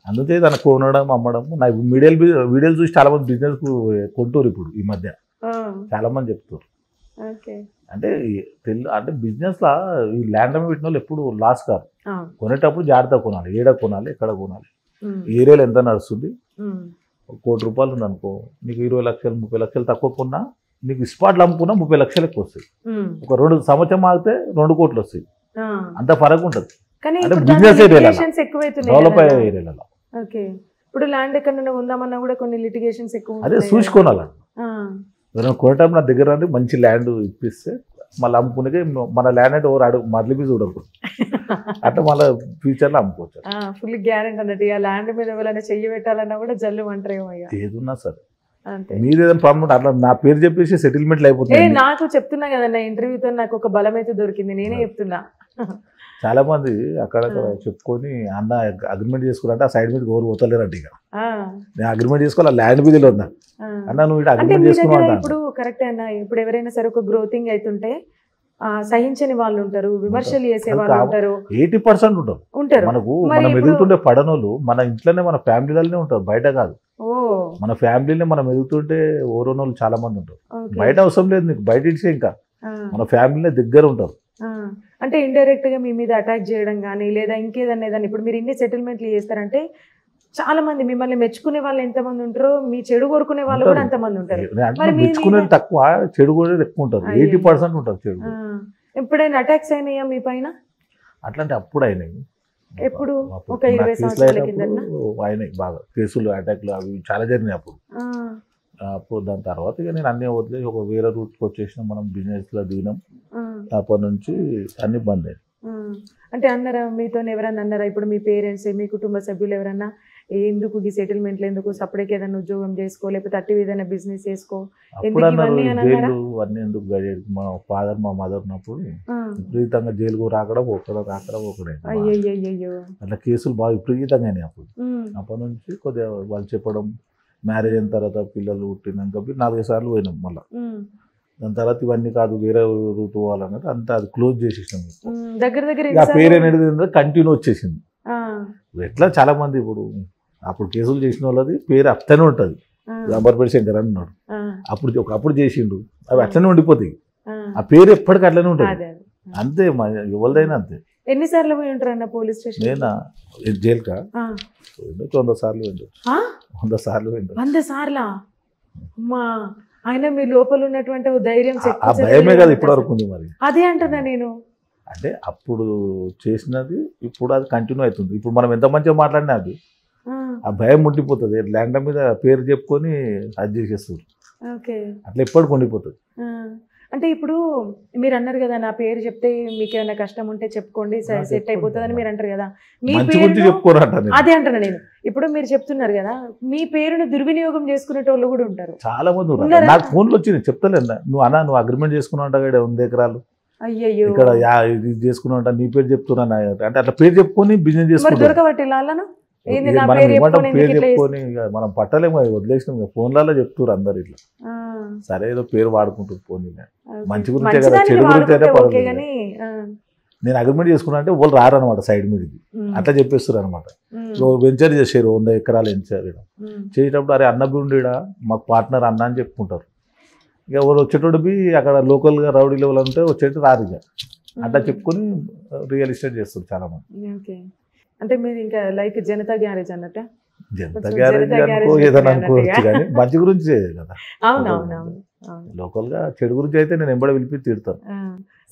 అందుకే దాన్ని కొనడం అమ్మడం. నా వీడియోలు చూసి చాలా మంది బిజినెస్ కొంటారు ఇప్పుడు ఈ మధ్య, ఆ, చాలా మంది చెప్తారు. ఓకే. అంటే అంటే బిజినెస్ లా ఈ ల్యాండ్ అమ్మి పెట్టిన వాళ్ళు ఎప్పుడు లాస్ కాదు. ఆ, కొనేటప్పుడు జాగ్రత్తగా కొనాలి, ఏడ కొనాలి, ఎక్కడ కొనాలి, ఉమ్, ఈ ఏరియాలో ఎంత నడుస్తుంది. ఉమ్, 1 కోటి రూపాయలు ఉంది అనుకో, నీకు 20 లక్షలు 30 లక్షలు తక్కువ కొన్నా, నీకు స్పాట్లు అమ్ముకున్నా 30 లక్షలు ఎక్కువ వస్తాయి. ఉమ్, ఒక 2 సంవత్సరం ఆగితే 2 కోట్లు వస్తాయి. ఆ. అంత ఫరక్ ఉంటుంది కానీ అంటే ఇప్పుడు business దాంట్లో area లా. litigations ఎక్కువైతున్నాయి డెవలప్ కదా. అయ్యే ఏరియాలలో. ఓకే. ఇప్పుడు ల్యాండ్ ఎక్కడైనా ఉందామన్నా కూడా కొన్ని లిటిగేషన్స్ ఎక్కువ అదే ఉంటున్నాయి చూసి కదా. కొనాలి. ఆ, ఎవరైనా కొనేటప్పుడు నా దగ్గర రండి, మంచి ల్యాండ్ ఇప్పిస్తే మళ్ళీ అమ్ముకునే మన ల్యాండ్ అంటే ఎవరు అడుగు మరలిపి చూడరు, అట్లా మళ్ళీ ఫ్యూచర్లో అమ్ముకోవచ్చు. ఫుల్ గ్యారెంటీ అన్నట్టు. ఇక ల్యాండ్ మీద ఎవరైనా చెయ్యి పెట్టాలన్నా కూడా జల్లు అంటారేమో ఇక. ఏదున్నా సరే అంతే. మీరు ఏదైనా ప్రాబ్లం అట్లా నా పేరు చెప్పేసి సెటిల్మెంట్లు అయిపోతుంది. నాకు చెప్తున్నా కదన్నా, ఇంటర్వ్యూతో నాకు ఒక బలం అయితే దొరికింది, నేనే చెప్తున్నా. చాలా మంది అక్కడక్కడ చెప్పుకొని అన్న అగ్రిమెంట్ చేసుకున్నారంటే ఆ సైడ్ మీద ఎవరు పోతలేరంట. ఇక ఆ, నేను అగ్రిమెంట్ చేసుకోవాలి, ల్యాండ్ మీద ఉన్నా ఆ. అన్న నువ్వు ఇటు అంటే అగ్రిమెంట్ మీ దగ్గర చేసుకున్నావు ఇప్పుడు కరెక్టే అన్న. ఇప్పుడు ఎవరైనా సరే ఒక గ్రోతింగ్ అవుతుంటే సహించని వాళ్ళు ఉంటారు, విమర్శలు చేసే వాళ్ళు ఉంటారు 80% ఉంటారు. ఉంటారు. మనకు మరి మనం ఇప్పుడు- ఎదుగుతుంటే పడనోళ్ళు మన ఇంట్లోనే మన ఫ్యామిలీలోనే ఉంటారు, బయట కాదు. ఓ, మన ఫ్యామిలీనే మనం ఎదుగుతుంటే ఓరోనోళ్ళు చాలా మంది ఉంటారు. ఓకే. బయట అవసరం లేదు నీకు, బయట ఇచ్చే ఇంకా ఆ, మన ఫ్యామిలీనే దగ్గర ఉంటారు. ఆ. అంటే ఇండైరెక్ట్ గా మీ మీద అటాక్ చేయడం కానీ లేదా ఇంకేదన్నా ఏదన్నా, ఇప్పుడు మీరు ఇన్ని సెటిల్మెంట్లు చేస్తారంటే చాలా మంది మిమ్మల్ని మెచ్చుకునే వాళ్ళు ఎంతమంది ఉంటారో, మీ చెడు కోరుకునే వాళ్ళు కూడా అంతమంది ఉంటారు. అంటే మరి మీ మెచ్చుకునేది మీద- తక్కువ, చెడు కూడా ఎక్కువ ఉంటారు. అయ్యో. 80% ఉంటారు చెడు. ఆ, ఎప్పుడైనా అటాక్స్ అయినాయా మీ పైన? అట్లాంటి అప్పుడు అయినాయి. ఎప్పుడు? అప్పుడు ఒక 20 నా కేసులు సంవత్సరాల అయినప్పుడు అయినాయి బాగా కేసులు, అటాక్లు అవి చాలా జరిగినాయి అప్పుడు. ఆ, అప్పుడు దాని తర్వాత ఇక నేను అన్నీ వదిలేసి ఒక వేరే రూట్కి వచ్చేసిన, మనం బిజినెస్లో దిగినాం. ఆ, అప్పటి నుంచి అన్ని బంద్ అయ్యాయి. ఆ. అంటే అన్నారా మీతో ఎవరన్నా అన్నారా, ఇప్పుడు మీ పేరెంట్స్ మీ కుటుంబ సభ్యులు ఎవరన్నా ఎందుకు ఈ సెటిల్మెంట్లు ఎందుకు, సపరేట్గా ఏదైనా ఉద్యోగం చేసుకో లేకపోతే అట్టి ఏదైనా బిజినెస్ చేసుకో, అప్పుడు ఎందుకు అన్నారు ఇవన్నీ అని అన్నారా? జైలు అన్నీ ఎందుకు గడియాడు. మా ఫాదర్ మా మదర్ ఉన్నప్పుడు ఆ, విపరీతంగా జైలుకు రాకడం ఒకడే. అయ్యయ్యయ్యో. అట్లా కేసులు బాగా విపరీతంగా అయినాయి అప్పుడు. ఉమ్, అప్పటి నుంచి కొద్దిగా వాళ్ళు చెప్పడం, మ్యారేజ్ అయిన తర్వాత పిల్లలు పుట్టినాక 4-5 సార్లు పోయినాం మళ్ళీ. ఉమ్, దాని తర్వాత ఇవన్నీ కాదు వేరే రూట్ పోవాలన్నట్టు అంతా అది క్లోజ్ చేసేసినాం. ఉమ్. దగ్గర దగ్గర ఇక ఆ పేరు ఎన్నిసార్లు? అనేది కంటిన్యూ వచ్చేసింది. ఆ, ఎట్లా చాలా మంది ఇప్పుడు అప్పుడు కేసులు చేసిన వాళ్ళది పేరు అట్లనే ఉంటుంది. ఆ, అంబర్పేట శంకర్ అని ఉన్నాడు, ఆ, అప్పుడు చేసిండు, అవి అట్లనే ఉండిపోతాయి. ఆ. ఆ పేరు ఎప్పటికీ అట్లనే ఉంటుంది. అదే అదే. అంతే ఎవరిదైనా అంతే. ఎన్నిసార్లు పోయి ఉంటారు అన్న పోలీస్ స్టేషన్? నేనా జైలుకా 100 సార్లు పోయిండు. 100 సార్లు పోయిండు. 100 సార్లా? అమ్మా, ఆయన మీ లోపల ఉన్నటువంటి ఓ ధైర్యం శక్తి ఆ భయమే చర్యలు కదా ఇప్పటి వరకు ఉంది. మరి అదే అంటున్నా నేను. అంటే అప్పుడు చేసినది ఇప్పుడు అది కంటిన్యూ అవుతుంది. ఇప్పుడు మనం ఎంత మంచిగా మాట్లాడినా అది ఆ, ఆ భయం ఉండిపోతుంది. ల్యాండ్ మీద పేరు చెప్పుకొని అది చేసేస్తారు. ఓకే. అట్లా ఎప్పటికి ఉండిపోతుంది. ఆ, అంటే ఇప్పుడు మీరు అన్నారు కదా, నా పేరు చెప్తే మీకు ఏమైనా కష్టం ఉంటే చెప్పుకోండి సెట్ అయిపోతుంది అని మీరు అంటారు కదా. మీ మంచి గురించి పేరు చెప్పుకోరంట. అదే అంటున్నా నేను. ఇప్పుడు మీరు చెప్తున్నారు కదా, మీ పేరును దుర్వినియోగం చేసుకునేటోళ్ళు కూడా ఉంటారు. చాలా మంది ఉన్నారు. ఉన్నారా? నాకు ఫోన్లు వచ్చినాయి, చెప్తలేను. నువ్వు అగ్రిమెంట్ చేసుకున్నావు అంట, ఇక్కడ 100 ఎకరాలు అయ్యయ్యో. ఇక్కడ ఇది చేసుకున్నావు అంట, నీ పేరు చెప్తున్నా అంటే అట్లా పేరు చెప్పుకొని బిజినెస్ మరి చేసుకుంటారు. దొరకబట్టి లాలను ఏంది నా మనం పేరు ఏమంటాం, చెప్పుకొని పేరు ఎందుకు ఇట్లా చెప్పుకొని ఇక మనం పట్టలేము, వదిలేసినాం. ఫోన్లలో చెప్తున్నారు అందరు ఇట్లా. ఆ, సరే ఏదో పేరు వాడుకుంటారు. పోనీ ఓకే. మంచి గురించే కదా, మంచిదానికి చెడు గురించి అయితే వాడుకుంటే ఓకే పర్వాలేదు. కానీ నేను అగ్రిమెంట్ చేసుకున్నా అంటే వాళ్ళు రారనమాట సైడ్ మీదకి, అట్లా చెప్పేస్తారు అనమాట. వెంచర్ చేసారు 100 ఎకరాలు వెంచర్. చేసేటప్పుడు అరే అన్న బిండిడా మాకు పార్ట్నర్ అన్న అని చెప్పుకుంటారు. ఇక ఎవరు వచ్చేటోడు బి అక్కడ లోకల్గా రౌడీ లెవెల్ అంటే వచ్చేటి రారు. ఇక అట్లా చెప్పుకొని రియల్ ఎస్టేట్ చేస్తారు చాలా మంది. అంటే మీరు ఇంకా లైక్ జనతా గ్యారేజ్ అన్నట్ట, జనతా గ్యారేజ్ అనుకో ఏదైనా అనుకోవచ్చు, కానీ మంచి గురించి కదా. అవునవునవును. లోకల్ గా చెడు గురించి అయితే నేను ఎంబడ పిలిపి తిడతాను.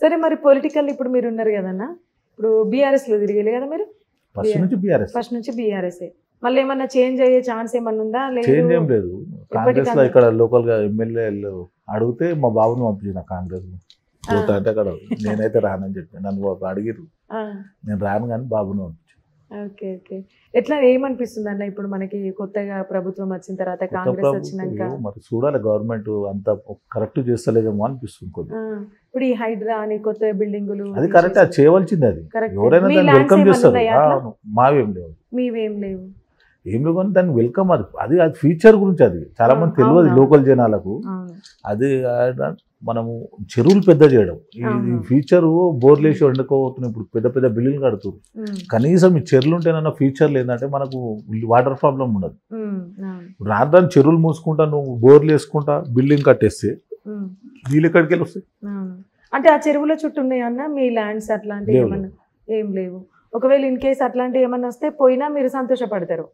సరే, మరి పొలిటికల్ ఇప్పుడు మీరు ఉన్నారు కదన్నా, ఇప్పుడు బీఆర్ఎస్ లో తిరిగేది కదా మీరు? ఫస్ట్ నుంచి బీఆర్ఎస్. ఫస్ట్ నుంచి బీఆర్ఎస్. మళ్ళీ ఏమన్నా చేంజ్ అయ్యే ఛాన్స్ ఏమన్నా ఉందా? చేంజ్ ఏం లేదు. కాంగ్రెస్ లో ఇక్కడ లోకల్ గా ఎమ్మెల్యేలు అడిగితే మా బాబుని పంపించిన కాంగ్రెస్ ఓటు అంటే అక్కడ నేనైతే రానని చెప్పి నన్ను అడిగిరు, నేను రాను కానీ బాబుని పంపించాను. Okay okay. ఎట్లా ఏమనిపిస్తుంది అన్న ఇప్పుడు మనకి కొత్తగా ప్రభుత్వం వచ్చిన తర్వాత, కాంగ్రెస్ వచ్చినాక మరి చూడాలి గవర్నమెంట్ అంత కరెక్ట్ చేస్తలేదేమో అనిపిస్తుంది కొద్దిగా. ఇప్పుడు ఈ హైడ్రా అని కొత్త బిల్డింగులు అది కరెక్ట్, అది చేయవలసింది. అది ఎవరైనా దాన్ని వెల్కమ్ చేస్తారు. మావేం లేవు, మీవేం లేవు, ఏం లేవు, కానీ దాన్ని వెల్కమ్. అది అది ఫ్యూచర్ గురించి అది చాలా మంది తెలియదు లోకల్ జనాలకు. అది మనము చెరువులు పెద్ద చేయడం, ఈ ఫ్యూచర్ బోర్లు వేసి వండుకోబోతున్నాం. ఇప్పుడు పెద్ద పెద్ద బిల్డింగ్ కడుతున్నారు, కనీసం ఈ చెరువులు ఉంటేనన్నా ఫ్యూచర్లు ఏంటంటే మనకు వాటర్ ప్రాబ్లం ఉండదు. రాను చెరువులు మూసుకుంటా నువ్వు బోర్లు వేసుకుంటా బిల్డింగ్ కట్టేస్తే నీళ్ళు ఎక్కడికి వెళ్ళి వస్తాయి? అంటే ఆ చెరువుల చుట్టూ ఉన్నాయన్నా మీ ల్యాండ్స్ అట్లాంటివి ఏమన్నా? ఏం లేవు. ఒకవేళ ఇన్ కేసు అట్లాంటివి ఏమన్నా వస్తే పోయినా మీరు సంతోషపడతారు?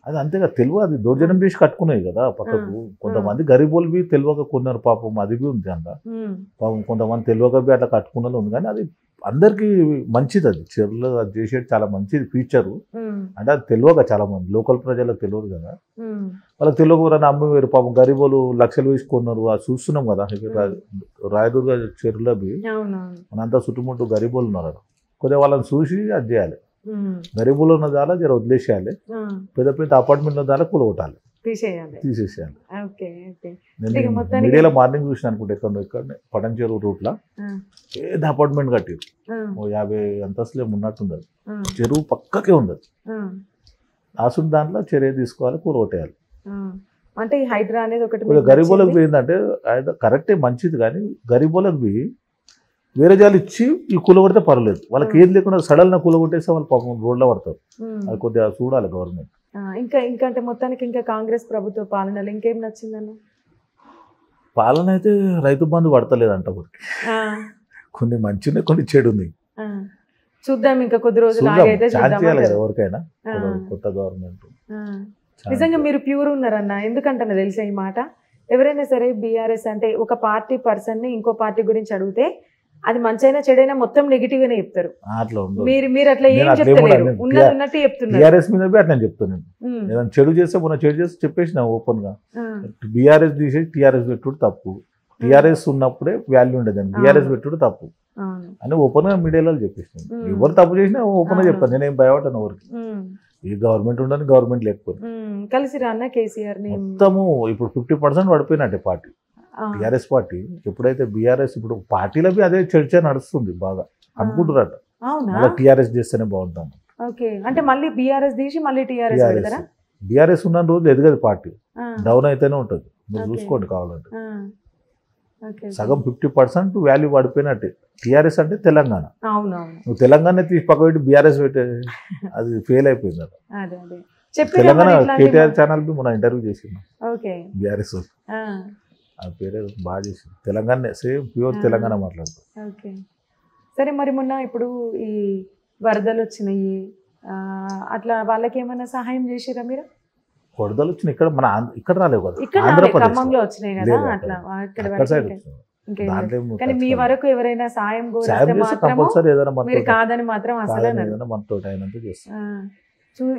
అది అంతేగా, తెలియదు. అది దౌర్జన్యం చేసి కట్టుకున్నాయి కదా పక్కకు. కొంతమంది గరీబోలు బి తెలియక కొన్నారు పాపం, అది బి ఉంది అంట పాపం. కొంతమంది తెలియక బి అట్లా కట్టుకున్నది ఉంది, కానీ అది అందరికీ మంచిది. అది చెరువులో అది చేసేది చాలా మంచిది ఫీచరు. అంటే అది తెలియక చాలా మంది లోకల్ ప్రజలకు తెలియదు కదా, వాళ్ళకి తెలియక అమ్మి వేరు పాపం. గరీబోలు లక్షలు వేసుకున్నారు, అది చూస్తున్నాం కదా. రాయదుర్గ చెరువులో బి మనంతా చుట్టుముట్టు గరీబోలు ఉన్నారు. కొద్దిగా వాళ్ళని చూసి అది చేయాలి. గరీబులు ఉన్న దాలా జర వదిలేసేయాలి, పెద్ద పెద్ద అపార్ట్మెంట్ దాలా కూలగొట్టాలి, తీసేసేయాలి. నేను మీడియాలో మార్నింగ్ చూసిన అనుకుంటే ఇక్కడ పటంచెరు రూట్ లో పెద్ద అపార్ట్మెంట్ కట్టారు, 50 అంతస్తులే ఉన్నట్టుంది. చెరువు పక్కకే ఉండదు. ఆసుడు దాంట్లో చర్య తీసుకోవాలి, కూలగొట్టేయాలి. అంటే ఈ హైడ్రా అనేది ఒకటి గరీబులకు ఏంటంటే కరెక్టే మంచిది, కానీ గరీబులకు వేరే జాలు ఇచ్చి ఈ కూలగొడితే పర్లేదు. వాళ్ళకి ఏది లేకుండా సడన్ గా కూలగొట్టేస్తే వాళ్ళు పాపం రోడ్లో పడతారు. అది కొద్దిగా చూడాలి గవర్నమెంట్. ఇంకా అంటే మొత్తానికి ఇంకా కాంగ్రెస్ ప్రభుత్వ పాలనలో ఇంకేం నచ్చిందన్న? పాలన అయితే రైతు బంధు పడతలేదంట ఊరికి. కొన్ని మంచినే కొన్ని చెడు ఉంది. చూద్దాం ఇంకా కొద్ది రోజులు ఎవరికైనా కొత్త గవర్నమెంట్. నిజంగా మీరు ప్యూర్ ఉన్నారన్న, ఎందుకంటే తెలిసే ఈ మాట. ఎవరైనా సరే బీఆర్ఎస్ అంటే ఒక పార్టీ పర్సన్ ని ఇంకో పార్టీ గురించి అడిగితే అది మంచైనా చెడైనా మొత్తం నెగిటివ్ గానే చెప్తారు. మీరు అట్లా ఏం చెప్తలేరు, ఉన్నట్టు చెప్తున్నారు. బీఆర్ఎస్ మీద అట్లా చెప్తున్నాను. ఏదైనా చెడు చేస్తే మొన్న చెడు చేస్తే చెప్పేసిన ఓపెన్ గా. బీఆర్ఎస్ తీసేసి టీఆర్ఎస్ పెట్టుడు తప్పు, టీఆర్ఎస్ ఉన్నప్పుడే వాల్యూ ఉండేదండి, బీఆర్ఎస్ పెట్టుడు తప్పు అని ఓపెన్ గా మీడియాలో చెప్పేసిన. ఎవరు తప్పు చేసినా ఓపెన్ గా చెప్తాను, నేనేం భయపడ్డాను ఎవరికి. ఈ గవర్నమెంట్ ఉండని గవర్నమెంట్ లేకపోతే కలిసి రాన్న కేసీఆర్ మొత్తము ఇప్పుడు 50% పడిపోయినట్టే పార్టీ, టీఆర్ఎస్ పార్టీ. ఎప్పుడైతే బీఆర్ఎస్ ఇప్పుడు పార్టీలో అదే చర్చ నడుస్తుంది బాగా అనుకుంటున్నారట, మళ్ళీ టీఆర్ఎస్ చేస్తేనే బాగుంటాం. అంటే మళ్ళీ బీఆర్ఎస్ తీసి మళ్ళీ బీఆర్ఎస్ ఉన్న రోజు ఎదగదు పార్టీ, డౌన్ అయితేనే ఉంటుంది. మీరు చూసుకోండి కావాలంటే. సగం 50% వాల్యూ పడిపోయినట్టే. టీఆర్ఎస్ అంటే తెలంగాణ, నువ్వు తెలంగాణ తీసి పక్క పెట్టి బీఆర్ఎస్ పెట్టే అది ఫెయిల్ అయిపోయింది. తెలంగాణ కేటీఆర్ ఛానల్ బి మన ఇంటర్వ్యూ చేసింది బీఆర్ఎస్, ఆ పేరే బాగా చేసింది. తెలంగాణ సేమ్ ప్యూర్ తెలంగాణ మాట్లాడుతారు. సరే, మరి మొన్న ఇప్పుడు ఈ వరదలు వచ్చినాయి, అట్లా వాళ్ళకి ఏమైనా సహాయం చేసిరా మీరు? వరదలు వచ్చినాయి ఇక్కడ మన ఇక్కడ రాలేవు కదా, ఖమ్మంలో వచ్చినాయి కదా, అట్లా కానీ మీ వరకు ఎవరైనా సాయం మీరు కాదని మాత్రం అసలు.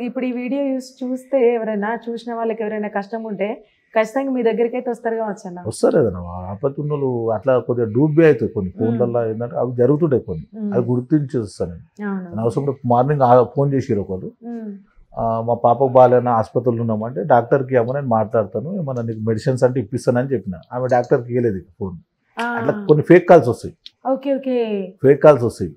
ఇప్పుడు ఈ వీడియో చూస్తే ఎవరైనా చూసిన వాళ్ళకి ఎవరైనా కష్టం ఉంటే ఖచ్చితంగా మీ దగ్గరికి అయితే వస్తారు కావచ్చు అన్న. వస్తారు ఏదైనా ఆపత్తున్నలు అట్లా కొద్దిగా డూబ్బే అవుతాయి కొన్ని ఫోన్లలో, ఏంటంటే అవి జరుగుతుంటాయి కొన్ని, అవి గుర్తించి వస్తాను. అవసరం మార్నింగ్ ఫోన్ చేసిరు ఒకరు, మా పాపకు బాగాలేనా ఆసుపత్రులు ఉన్నామంటే డాక్టర్కి ఏమో నేను మాట్లాడతాను, ఏమన్నా నీకు మెడిసిన్స్ అంటే ఇప్పిస్తానని చెప్పిన. ఆమె డాక్టర్కి ఇవ్వలేదు ఫోన్. అట్లా కొన్ని ఫేక్ కాల్స్ వస్తాయి, ఫేక్ కాల్స్ వస్తాయి.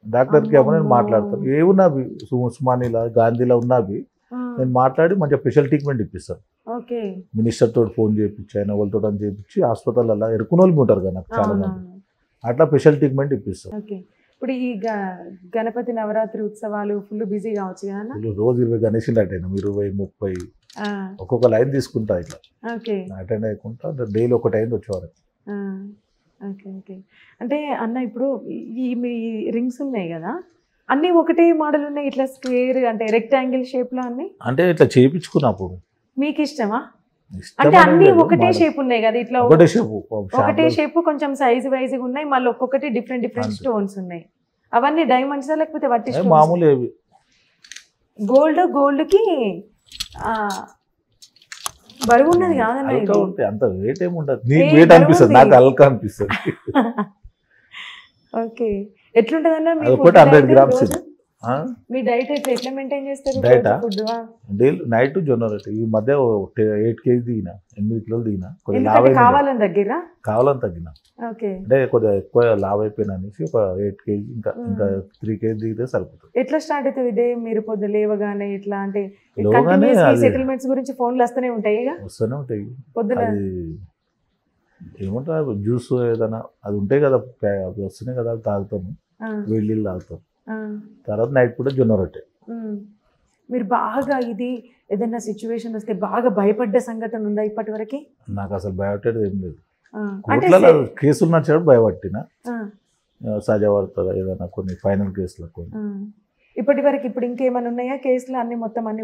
డాక్టర్కి ఏమో నేను మాట్లాడతాను, ఏమున్నావి ఉస్మానిలా గాంధీలో ఉన్నావి, నేను మాట్లాడి మంచిగా స్పెషల్ ట్రీట్మెంట్ ఇప్పిస్తాను. మినిస్టర్ తోటి ఫోన్ చేయించి ఆయన వాళ్ళతో చేయించి హాస్పిటల్ అలా ఎరుకున్న వాళ్ళు ఉంటారు కదా నాకు చాలా మంది, అట్లా స్పెషల్ ట్రీట్మెంట్ ఇప్పిస్తాను. ఇప్పుడు ఈ గణపతి నవరాత్రి ఉత్సవాలు ఫుల్ బిజీ కావచ్చు కదా? రోజు 20 గణేషులు అటెండ్ 20-30 ఒక్కొక్క లైన్ తీసుకుంటా ఇట్లా ఓకే అటెండ్ అయ్యకుంటా డైలీ ఒక టైం వచ్చేవారు. Okay okay. అంటే అన్న ఇప్పుడు ఈ మీ రింగ్స్ ఉన్నాయి కదా, అన్నీ ఒకటే మోడల్ ఉన్నాయి, ఇట్లా స్క్వేర్ అంటే రెక్టాంగిల్ షేప్ లో అన్ని అంటే ఇట్లా చేయించుకున్నప్పుడు మీకు ఇష్టమా? అంటే అన్ని ఒకటే షేప్ ఉన్నాయి కదా, ఇట్లా ఒకటే షేప్ కొంచెం సైజ్ వైజ్ ఉన్నాయి, మళ్ళీ ఒక్కొక్కటి డిఫరెంట్ డిఫరెంట్ స్టోన్స్ ఉన్నాయి. అవన్నీ డైమండ్సా లేకపోతే వట్టి మామూలు? గోల్డ్ కి బరువు ఉన్నది కాదన్న, అంత వెయిట్ ఏమి ఉండదు. నీకు వెయిట్ అనిపిస్తుంది, నాకు అల్కా అనిపిస్తుంది. ఓకే. ఎట్లుంటది అన్న ఒకటి 100 గ్రామ్స్. మీ డైట్ ఎట్లా మెయింటైన్ చేస్తారు? డైటా డైలీ నైట్ జొన్న రొట్టె. ఈ మధ్య 8 kg దిగిన, 8 కిలోలు దిగిన. కావాలని తగ్గిరా? కావాలని తగ్గిన, అంటే కొద్దిగా ఎక్కువ లావ్ అయిపోయినా అనేసి ఒక 8 kg ఇంకా 3 kg దిగితే సరిపోతుంది. ఎట్లా స్టార్ట్ అవుతుంది డే? మీరు పొద్దు లేవగానే ఇట్లా అంటే సెటిల్మెంట్స్ గురించి ఫోన్లు వస్తూనే ఉంటాయి? వస్తూనే ఉంటాయి పొద్దున. ఏమంటారు జ్యూస్ ఏదైనా అది ఉంటాయి కదా, అవి వస్తున్నాయి కదా, అది తాగుతాము, వేడి నీళ్ళు తాగుతాం. తర్వాత నైట్ కూడా జొన్న రొట్టె. మీరు బాగా ఇది ఏదైనా సిచ్యువేషన్ వస్తే బాగా భయపడ్డ సంఘటన ఉందా ఇప్పటి వరకు? నాకు అసలు భయపడేది ఏం లేదు. కోర్టులలో కేసులు నచ్చాడు భయపట్టిన, సజా పడుతుందా ఏదైనా కొన్ని ఫైనల్ కేసులు కొన్ని. ఇప్పటి వరకు ఇప్పుడు ఇంకేమైనా ఉన్నాయా కేసులు? అన్ని మొత్తం అన్ని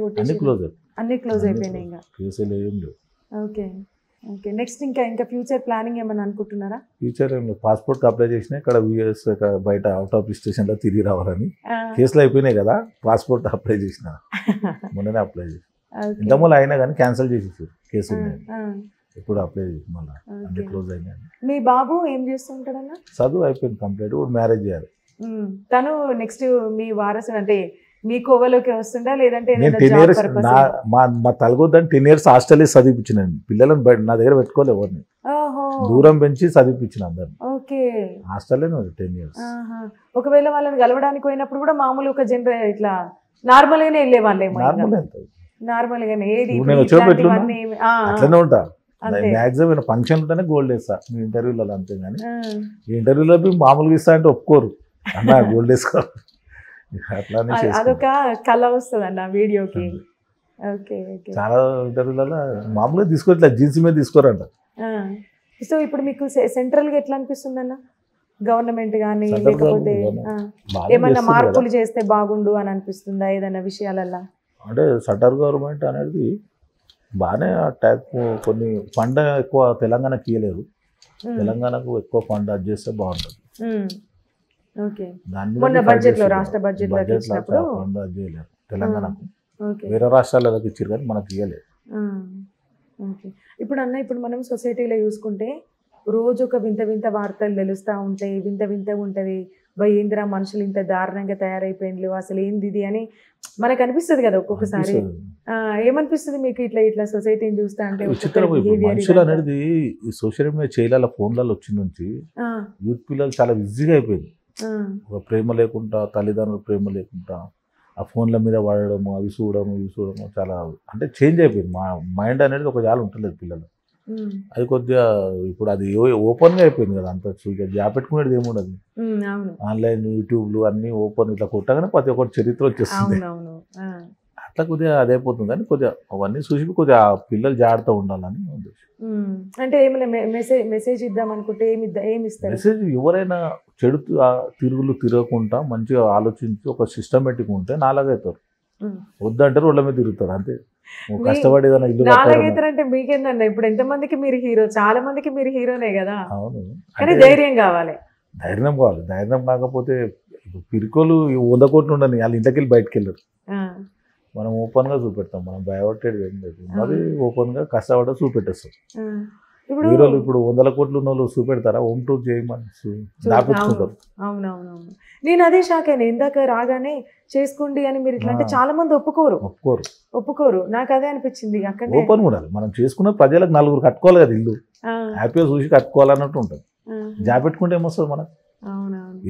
క్లోజ్ అయిపోయినాయి, ఇంకా కేసులు ఏం లేవు. Okay okay. నెక్స్ట్ ఇంకా ఫ్యూచర్ ప్లానింగ్ ఏమైనా అనుకుంటున్నారా? ఫ్యూచర్ ఏం లేదు. పాస్పోర్ట్ అప్లై చేసిన ఇక్కడ యూఎస్ బయట అవుట్ ఆఫ్ స్టేషన్ లో తిరిగి రావాలని. కేసులు అయిపోయినాయి కదా, పాస్పోర్ట్ అప్లై చేసిన మొన్ననే అప్లై చేసి. ఇంతకుముందు అయినా కానీ క్యాన్సిల్ చేసేసారు కేసులు. ఇప్పుడు అప్లై చేసి మళ్ళీ అన్ని క్లోజ్ అయినాయి. మీ బాబు ఏం చేస్తుంటాడన్నా? చదువు అయిపోయింది కంప్లీట్, ఇప్పుడు మ్యారేజ్ చేయాలి. తను నెక్స్ట్ మీ వారసుడు అంటే మీ కోవలోకి వస్తుందా లేదంటే? నేను 10 years మా తలగొద్దని 10 years హాస్టల్లో చదివించినండి పిల్లలను. నా దగ్గర పెట్టుకోలే ఎవరిని, దూరం పెంచి చదివించిన అందరిని. ఓకే. హాస్టల్లోనే 10 years. ఒకవేళ వాళ్ళని కలవడానికి పోయినప్పుడు కూడా మామూలు ఒక ఇట్లా నార్మల్ గానే వెళ్ళే వాళ్ళే? నార్మల్ గానే ఏది అట్లనే ఉంటా. మ్యాక్సిమం ఫంక్షన్ ఉంటేనే గోల్డ్ వేస్తా మీ ఇంటర్వ్యూలలో, అంతే కానీ ఈ ఇంటర్వ్యూలో మామూలుగా ఇస్తా అంటే ఒప్పుకోరు అన్న గోల్డ్ వేసుకోవాలి. అదొక కళ వస్తుంది అన్న వీడియోకి. Okay okay. చాలా ఇంటర్వ్యూలలో మామూలుగా తీసుకోవట్లే, జీన్స్ మీద తీసుకోరంట. సో ఇప్పుడు మీకు సెంట్రల్ గా ఎట్లా అనిపిస్తుంది అన్న? గవర్నమెంట్ కానీ లేకపోతే ఏమన్నా మార్పులు చేస్తే బాగుండు అని అనిపిస్తుందా ఏదైనా విషయాలలో? అంటే సెంట్రల్ గవర్నమెంట్ అనేది బాగానే టైప్ కొన్ని ఫండ్ ఎక్కువ తెలంగాణకి ఇవ్వలేదు. తెలంగాణకు ఎక్కువ ఫండ్ అది చేస్తే బాగుంటుంది. మొన్న బడ్జెట్ లో రాష్ట్ర బడ్జెట్ లో తెలంగాణకు వేరే రాష్ట్రాలకు ఇచ్చారు కానీ మనకి ఇవ్వలేదు. ఇప్పుడు అన్న ఇప్పుడు మనం సొసైటీలో చూసుకుంటే రోజు ఒక వింత వింత వార్తలు తెలుస్తూ ఉంటాయి, వింత వింత ఉంటుంది. ఏందిరా మనుషులు ఇంత దారుణంగా తయారైపోయిండ్రు, అసలు ఏంది ఇది అని మనకు అనిపిస్తుంది కదా ఒక్కొక్కసారి. ఏమనిపిస్తుంది మీకు ఇట్లా సొసైటీని చూస్తా అంటే? మనుషులు అనేది ఈ సోషల్ మీడియా చేయల ఫోన్లలో వచ్చిన నుంచి యూత్ పిల్లలు చాలా బిజీగా అయిపోయింది. ఒక ప్రేమ లేకుండా, తల్లిదండ్రుల ప్రేమ లేకుండా ఆ ఫోన్ల మీద వాడడము, అవి చూడడము చాలా అంటే చేంజ్ అయిపోయింది. మా మైండ్ అనేది ఒక జాలు ఉంటలేదు పిల్లలు. అది కొద్దిగా ఇప్పుడు అది ఓపెన్గా అయిపోయింది కదా, అంత గ్యాప్ పెట్టుకునేది ఏముండదు. ఆన్లైన్ యూట్యూబ్లు అన్నీ ఓపెన్ ఇట్లా కొట్టగానే ప్రతి ఒక్కటి చరిత్ర వచ్చేస్తుంది. అట్లా కొద్దిగా అదైపోతుంది కానీ కొద్దిగా అవన్నీ చూసి కొద్దిగా పిల్లలు జాగ్రత్త ఉండాలని ఉద్దేశం. అంటే ఏమైనా మెసేజ్ ఇద్దాం అనుకుంటే ఏమి ఇస్తారు? మెసేజ్ ఎవరైనా చెడు తిరగకుండా మంచిగా ఆలోచించి ఒక సిస్టమేటిక్ ఉంటే నాలాగైతారు. వద్దంటే రోడ్ల మీద తిరుగుతారు అంతే. కష్టపడి ఏదైనా ఇల్లు నాలాగైతారంటే మీకేందన్న? ఇప్పుడు ఎంతమందికి మీరు హీరో, చాలా మందికి మీరు హీరోనే కదా. అవును, కానీ ధైర్యం కావాలి. ధైర్యం కాకపోతే పిరుకోలు 100 కోట్లు ఉండని వాళ్ళ ఇంట్లోకి వెళ్ళి బయటకు వెళ్ళరు. మనం ఓపెన్ గా చూపెడతాం, మనం భయపట్టేది ఏం లేదు. మరి ఓపెన్ గా కష్టపడ చూపెట్టేస్తాం. హీరోలు ఇప్పుడు 100 కోట్లు ఉన్న వాళ్ళు చూపెడతారా? హోమ్ టూర్ చేయమని దాపుకుంటారు. అవునవునవును. నేను అదే షాక్ అయినా, ఇందాక రాగానే చేసుకోండి అని మీరు ఇట్లా అంటే చాలా మంది ఒప్పుకోరు. నాకు అదే అనిపించింది. అక్కడ ఓపెన్ కూడా మనం చేసుకున్న ప్రజలకు 4 కట్టుకోవాలి కదా ఇల్లు, హ్యాపీగా చూసి కట్టుకోవాలన్నట్టు ఉంటుంది. జాబ్ పెట్టుకుంటే ఏమొస్తుంది మనకు?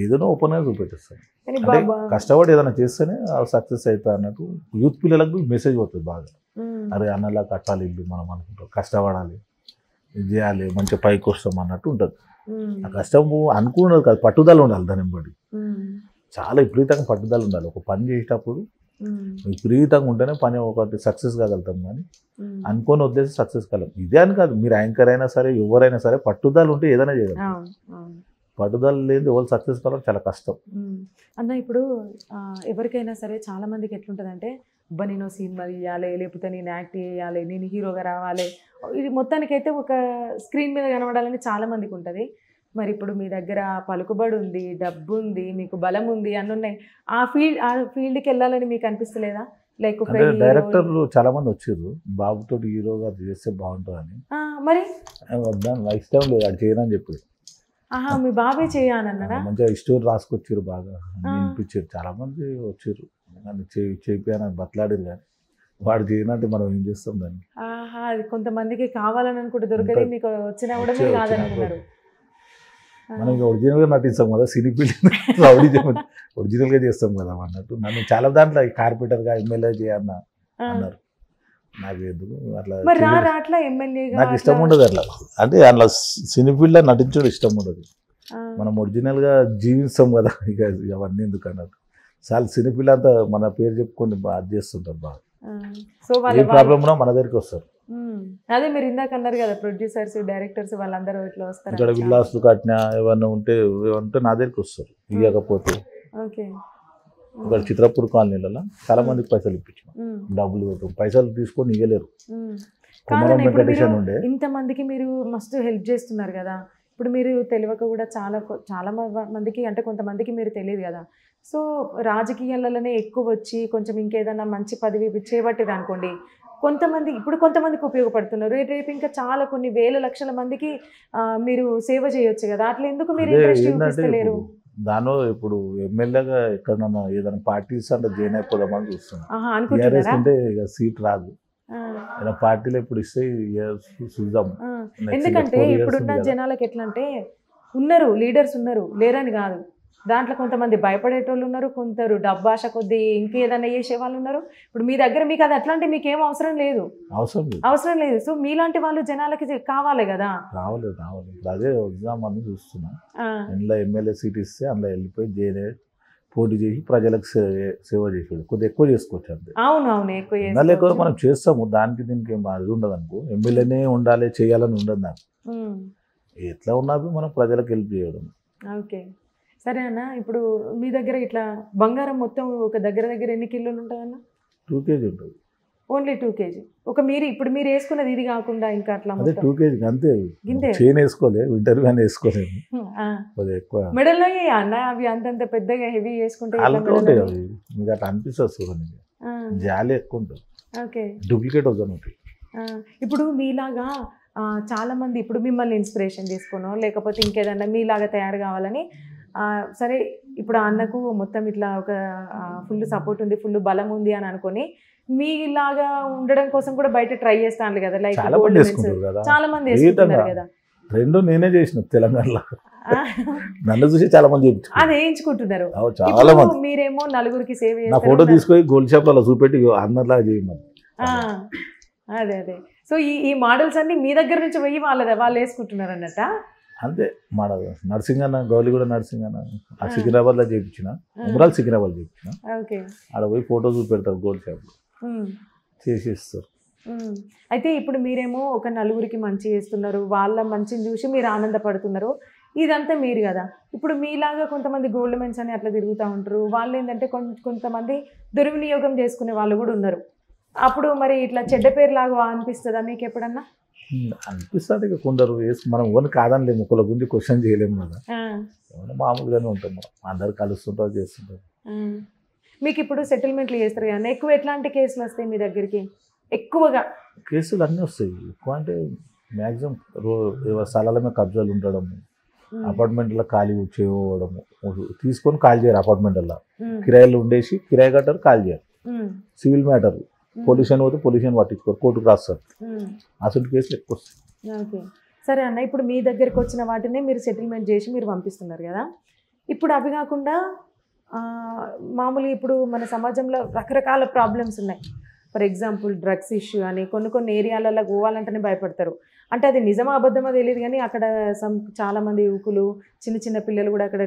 ఏదైనా ఓపెన్ గా చూపెట్టేస్తాం. కష్టపడి ఏదైనా చేస్తేనే సక్సెస్ అవుతా అన్నట్టు యూత్ పిల్లలకు మెసేజ్ పోతుంది బాగా. అరే అన్నలా కట్టాలి ఇల్లు, మనం అనుకుంటాం కష్టపడాలి, ఇది చేయాలి, మంచిగా పైకి వస్తాం అన్నట్టు ఉంటుంది. ఆ కష్టం అనుకున్నది కాదు, పట్టుదల ఉండాలి దాని బట్టి. చాలా విపరీతంగా పట్టుదల ఉండాలి. ఒక పని చేసేటప్పుడు విపరీతంగా ఉంటేనే పని ఒకటి సక్సెస్ కాగలుగుతాం, కానీ అనుకోని వదిలేసి సక్సెస్ కాలం. ఇదే అని కాదు, మీరు యాంకర్ అయినా సరే ఎవరైనా సరే పట్టుదల ఉంటే ఏదైనా చేయగలరు. పట్టుదల లేని ఎవరు సక్సెస్ కావడం చాలా కష్టం. అన్న ఇప్పుడు ఎవరికైనా సరే చాలా మందికి ఎట్లుంటుందంటే, అబ్బా నేను సినిమా తీయాలి, లేకపోతే నేను యాక్ట్ చేయాలి, నేను హీరోగా రావాలి, ఇది మొత్తానికైతే ఒక స్క్రీన్ మీద కనబడాలని చాలా మందికి ఉంటుంది. మరి ఇప్పుడు మీ దగ్గర పలుకుబడి ఉంది, డబ్బు ఉంది, మీకు బలం ఉంది, అన్నీ ఉన్నాయి. ఆ ఫీల్డ్కి వెళ్ళాలని మీకు అనిపిస్తలేదా? లైక్ డైరెక్టర్లు చాలా మంది వచ్చారు, బాబుతో హీరోగా చేస్తే బాగుంటుందని. మరి ఇష్టం లేదు, అది చేయనని చెప్పి. మీ బాబే చేయనన్నారా? మంచిగా స్టోరీ రాసుకొచ్చారు, బాగా వినిపించారు, చాలా మంది వచ్చారు. చేయాలని బతలాడారు, కానీ వాడు చేయనంటే మనం ఏం చేస్తాం దాన్ని. అది కొంతమందికి కావాలని అనుకుంటే దొరకదు, మీకు వచ్చినా కూడా మీరు కాదనుకున్నారు. మనం ఇంకా ఒరిజినల్గా నటిస్తాం కదా, సినీ ఫీల్డ్ ఒరిజినల్గా చేస్తాం కదా అన్నట్టు. నన్ను చాలా దాంట్లో కార్పొరేటర్గా ఎమ్మెల్యే చేయన్న అన్నారు. నాకు ఎందుకు అట్లా, నాకు ఇష్టం ఉండదు అట్లా. అంటే అట్లా సినీ ఫీల్డ్లో నటించడం ఇష్టం ఉండదు. మనం ఒరిజినల్గా జీవిస్తాం కదా, ఇక అవన్నీ ఎందుకు అన్నట్టు. చాలా సినీ ఫీల్డ్ అంతా మన పేరు చెప్పుకొని బాగా చేస్తుంటారు, బాగా ఏ ప్రాబ్లం ఉన్నా మన దగ్గరికి వస్తారు. అదే మీరు ఇందాక అన్నారు కదా, ప్రొడ్యూసర్స్ డైరెక్టర్స్ వాళ్ళందరూ ఇట్లా వస్తారు. ఇక్కడ విల్లాస్లు కట్టినా ఏమన్నా ఉంటే నా దగ్గరికి వస్తారు. ఇవ్వకపోతే ఇక్కడ చిత్రపూర్ కాలనీలలో చాలా మందికి పైసలు ఇప్పించాం, డబ్బులు పైసలు తీసుకొని ఇవ్వలేరు. ఇంతమందికి మీరు మస్తు హెల్ప్ చేస్తున్నారు కదా. ఇప్పుడు మీరు తెలియక కూడా చాలా మందికి, అంటే కొంతమందికి మీరు తెలియదు కదా. సో రాజకీయాలలోనే ఎక్కువ వచ్చి కొంచెం ఇంకేదైనా మంచి పదవి చేపట్టేది అనుకోండి, కొంతమందికి ఉపయోగపడుతున్నారు. రేపు ఇంకా చాలా కొన్ని వేల లక్షల మందికి మీరు సేవ చేయొచ్చు కదా. అట్లా ఎందుకు మీరు ఇంట్రెస్ట్ చూపిస్తలేరు? దానిలో ఇప్పుడు ఎమ్మెల్యేగా ఎక్కడన్నా ఏదైనా పార్టీస్ అంటే జాయిన్ అయిపోదామని చూస్తున్నాం. అంటే ఇక సీట్ రాదు, పార్టీలో ఇప్పుడు ఇస్తే చూద్దాం. ఎందుకంటే ఇప్పుడున్న జనాలకు ఎట్లా అంటే, ఉన్నారు లీడర్స్ ఉన్నారు, లేరని కాదు. దాంట్లో కొంతమంది భయపడేటోళ్ళు ఉన్నారు, కొందరు డబ్బాష కొద్దీ ఇంకేదైనా చేసే వాళ్ళు ఉన్నారు. ఇప్పుడు మీ దగ్గర మీకు అది అట్లాంటి మీకేం అవసరం లేదు. సో మీలాంటి వాళ్ళు జనాలకి కావాలి కదా. కావాలి. అదే వద్దామని చూస్తున్నా. ఇంట్లో ఎమ్మెల్యే సీట్ ఇస్తే అందులో వెళ్ళిపోయి జైనే పోటీ చేసి ప్రజలకు సేవ చేసేది కొద్దిగా ఎక్కువ చేసుకోవచ్చు అంతే. అవును, ఎక్కువ మనం చేస్తాము. దానికి దీనికి ఏం అది ఉండదు అనుకో. ఎమ్మెల్యేనే ఉండాలి చేయాలని ఉండదు నాకు. ఎట్లా ఉన్నా మనం ప్రజలకు హెల్ప్ చేయడం. ఓకే, సరే అన్న. ఇప్పుడు మీ దగ్గర ఇట్లా బంగారం మొత్తం ఒక దగ్గర ఎన్ని కిలోలు ఉంటుందన్న? 2 kg ఉంటుంది. Only 2 kg. ఇప్పుడు మీరు వేసుకున్నది ఇది కాకుండా ఇంకా అట్లా 2 kg అంతే. చైన్ వేసుకోలేదు, వింటర్ వ్యాన్ వేసుకోలేదు. మెడల్లో అన్న అవి అంతంత పెద్దగా హెవీ వేసుకుంటే ఉంటాయి అవి, మీకు అట్లా అనిపిస్తుంది. జాలి ఎక్కువ ఉంటుంది. ఓకే, డూప్లికేట్ అవుతాను. ఇప్పుడు మీలాగా చాలా మంది ఇప్పుడు మిమ్మల్ని ఇన్స్పిరేషన్ తీసుకోనో లేకపోతే ఇంకేదన్నా మీలాగా తయారు కావాలని, సరే ఇప్పుడు అన్నకు మొత్తం ఇట్లా ఒక ఫుల్ సపోర్ట్ ఉంది, ఫుల్ బలం ఉంది అని అనుకొని మీలాగా ఉండడం కోసం కూడా బయట ట్రై చేస్తాను కదా. లైక్ చాలా మంది వేసుకుంటున్నారు కదా. రెండు నేనే చేసిన తెలంగాణలో, నన్ను చూసి చాలా మంది అది వేయించుకుంటున్నారు. చాలా మంది మీరేమో నలుగురికి సేవ్ నా ఫోటో తీసుకొని గోల్డ్ షాప్ లో చూపెట్టి అందరిలాగా చేయమని. అదే సో ఈ మోడల్స్ అన్ని మీ దగ్గర నుంచి పోయి వాళ్ళు వేసుకుంటున్నారు అన్నట్ట. అంతే. మన నర్సింగ్ అన్న గౌలిగూడ నర్సింగ్ అన్న సికింద్రాబాద్ లో చేయించిన, ఉమరాల్ సికింద్రాబాద్ చేయించిన. ఆడ పోయి ఫోటో చూపెడతారు గోల్డ్ షాప్ చేసి ఇస్తారు. అయితే ఇప్పుడు మీరేమో ఒక నలుగురికి మంచి చేస్తున్నారు, వాళ్ళ మంచిని చూసి మీరు ఆనందపడుతున్నారు. ఇదంతా మీరు కదా. ఇప్పుడు మీలాగా కొంతమంది గోల్డ్ మెన్స్ అని అట్లా తిరుగుతూ ఉంటారు. వాళ్ళు ఏంటంటే కొంతమంది దుర్వినియోగం చేసుకునే వాళ్ళు కూడా ఉన్నారు. అప్పుడు మరి ఇట్లా చెడ్డ పేరు లాగా అనిపిస్తుందా మీకు ఎప్పుడన్నా? అనిపిస్తుంది. ఇక కొందరు మనం ఓన్ కాదని లేము, ఒకళ్ళ గురించి క్వశ్చన్ చేయలేము కదా. మామూలుగానే ఉంటాం, అందరు కలుస్తుంటారు, చేస్తుంటారు. మీకు ఇప్పుడు సెటిల్మెంట్లు చేస్తారు కానీ ఎక్కువ ఎట్లాంటి కేసులు వస్తాయి మీ దగ్గరికి? ఎక్కువగా కేసులు అన్నీ వస్తాయి. ఎక్కువ అంటే మ్యాక్సిమం స్థలాల మీద కబ్జాలు ఉండడం, అపార్ట్మెంట్లో ఖాళీ చేయడము, తీసుకొని ఖాళీ చేయరు. అపార్ట్మెంట్లో కిరాయిలు ఉండేసి కిరాయి కట్టారు, ఖాళీ చేయరు. సివిల్ మ్యాటర్, పొల్యూషన్ పోతే పొల్యూషన్ పట్టించుకోరు, కోర్టుకు రాస్తారు. అసలు కేసులు ఎక్కువ వస్తాయి. ఓకే, సరే అన్న. ఇప్పుడు మీ దగ్గరికి వచ్చిన వాటిని మీరు సెటిల్మెంట్ చేసి మీరు పంపిస్తున్నారు కదా. ఇప్పుడు అవి కాకుండా మామూలుగా ఇప్పుడు మన సమాజంలో రకరకాల ప్రాబ్లమ్స్ ఉన్నాయి. ఫర్ ఎగ్జాంపుల్ డ్రగ్స్ ఇష్యూ అని కొన్ని ఏరియాలలో పోవాలంటేనే భయపడతారు. అంటే అది నిజమా అబద్ధమో తెలియదు కానీ అక్కడ చాలామంది యువకులు, చిన్న పిల్లలు కూడా అక్కడ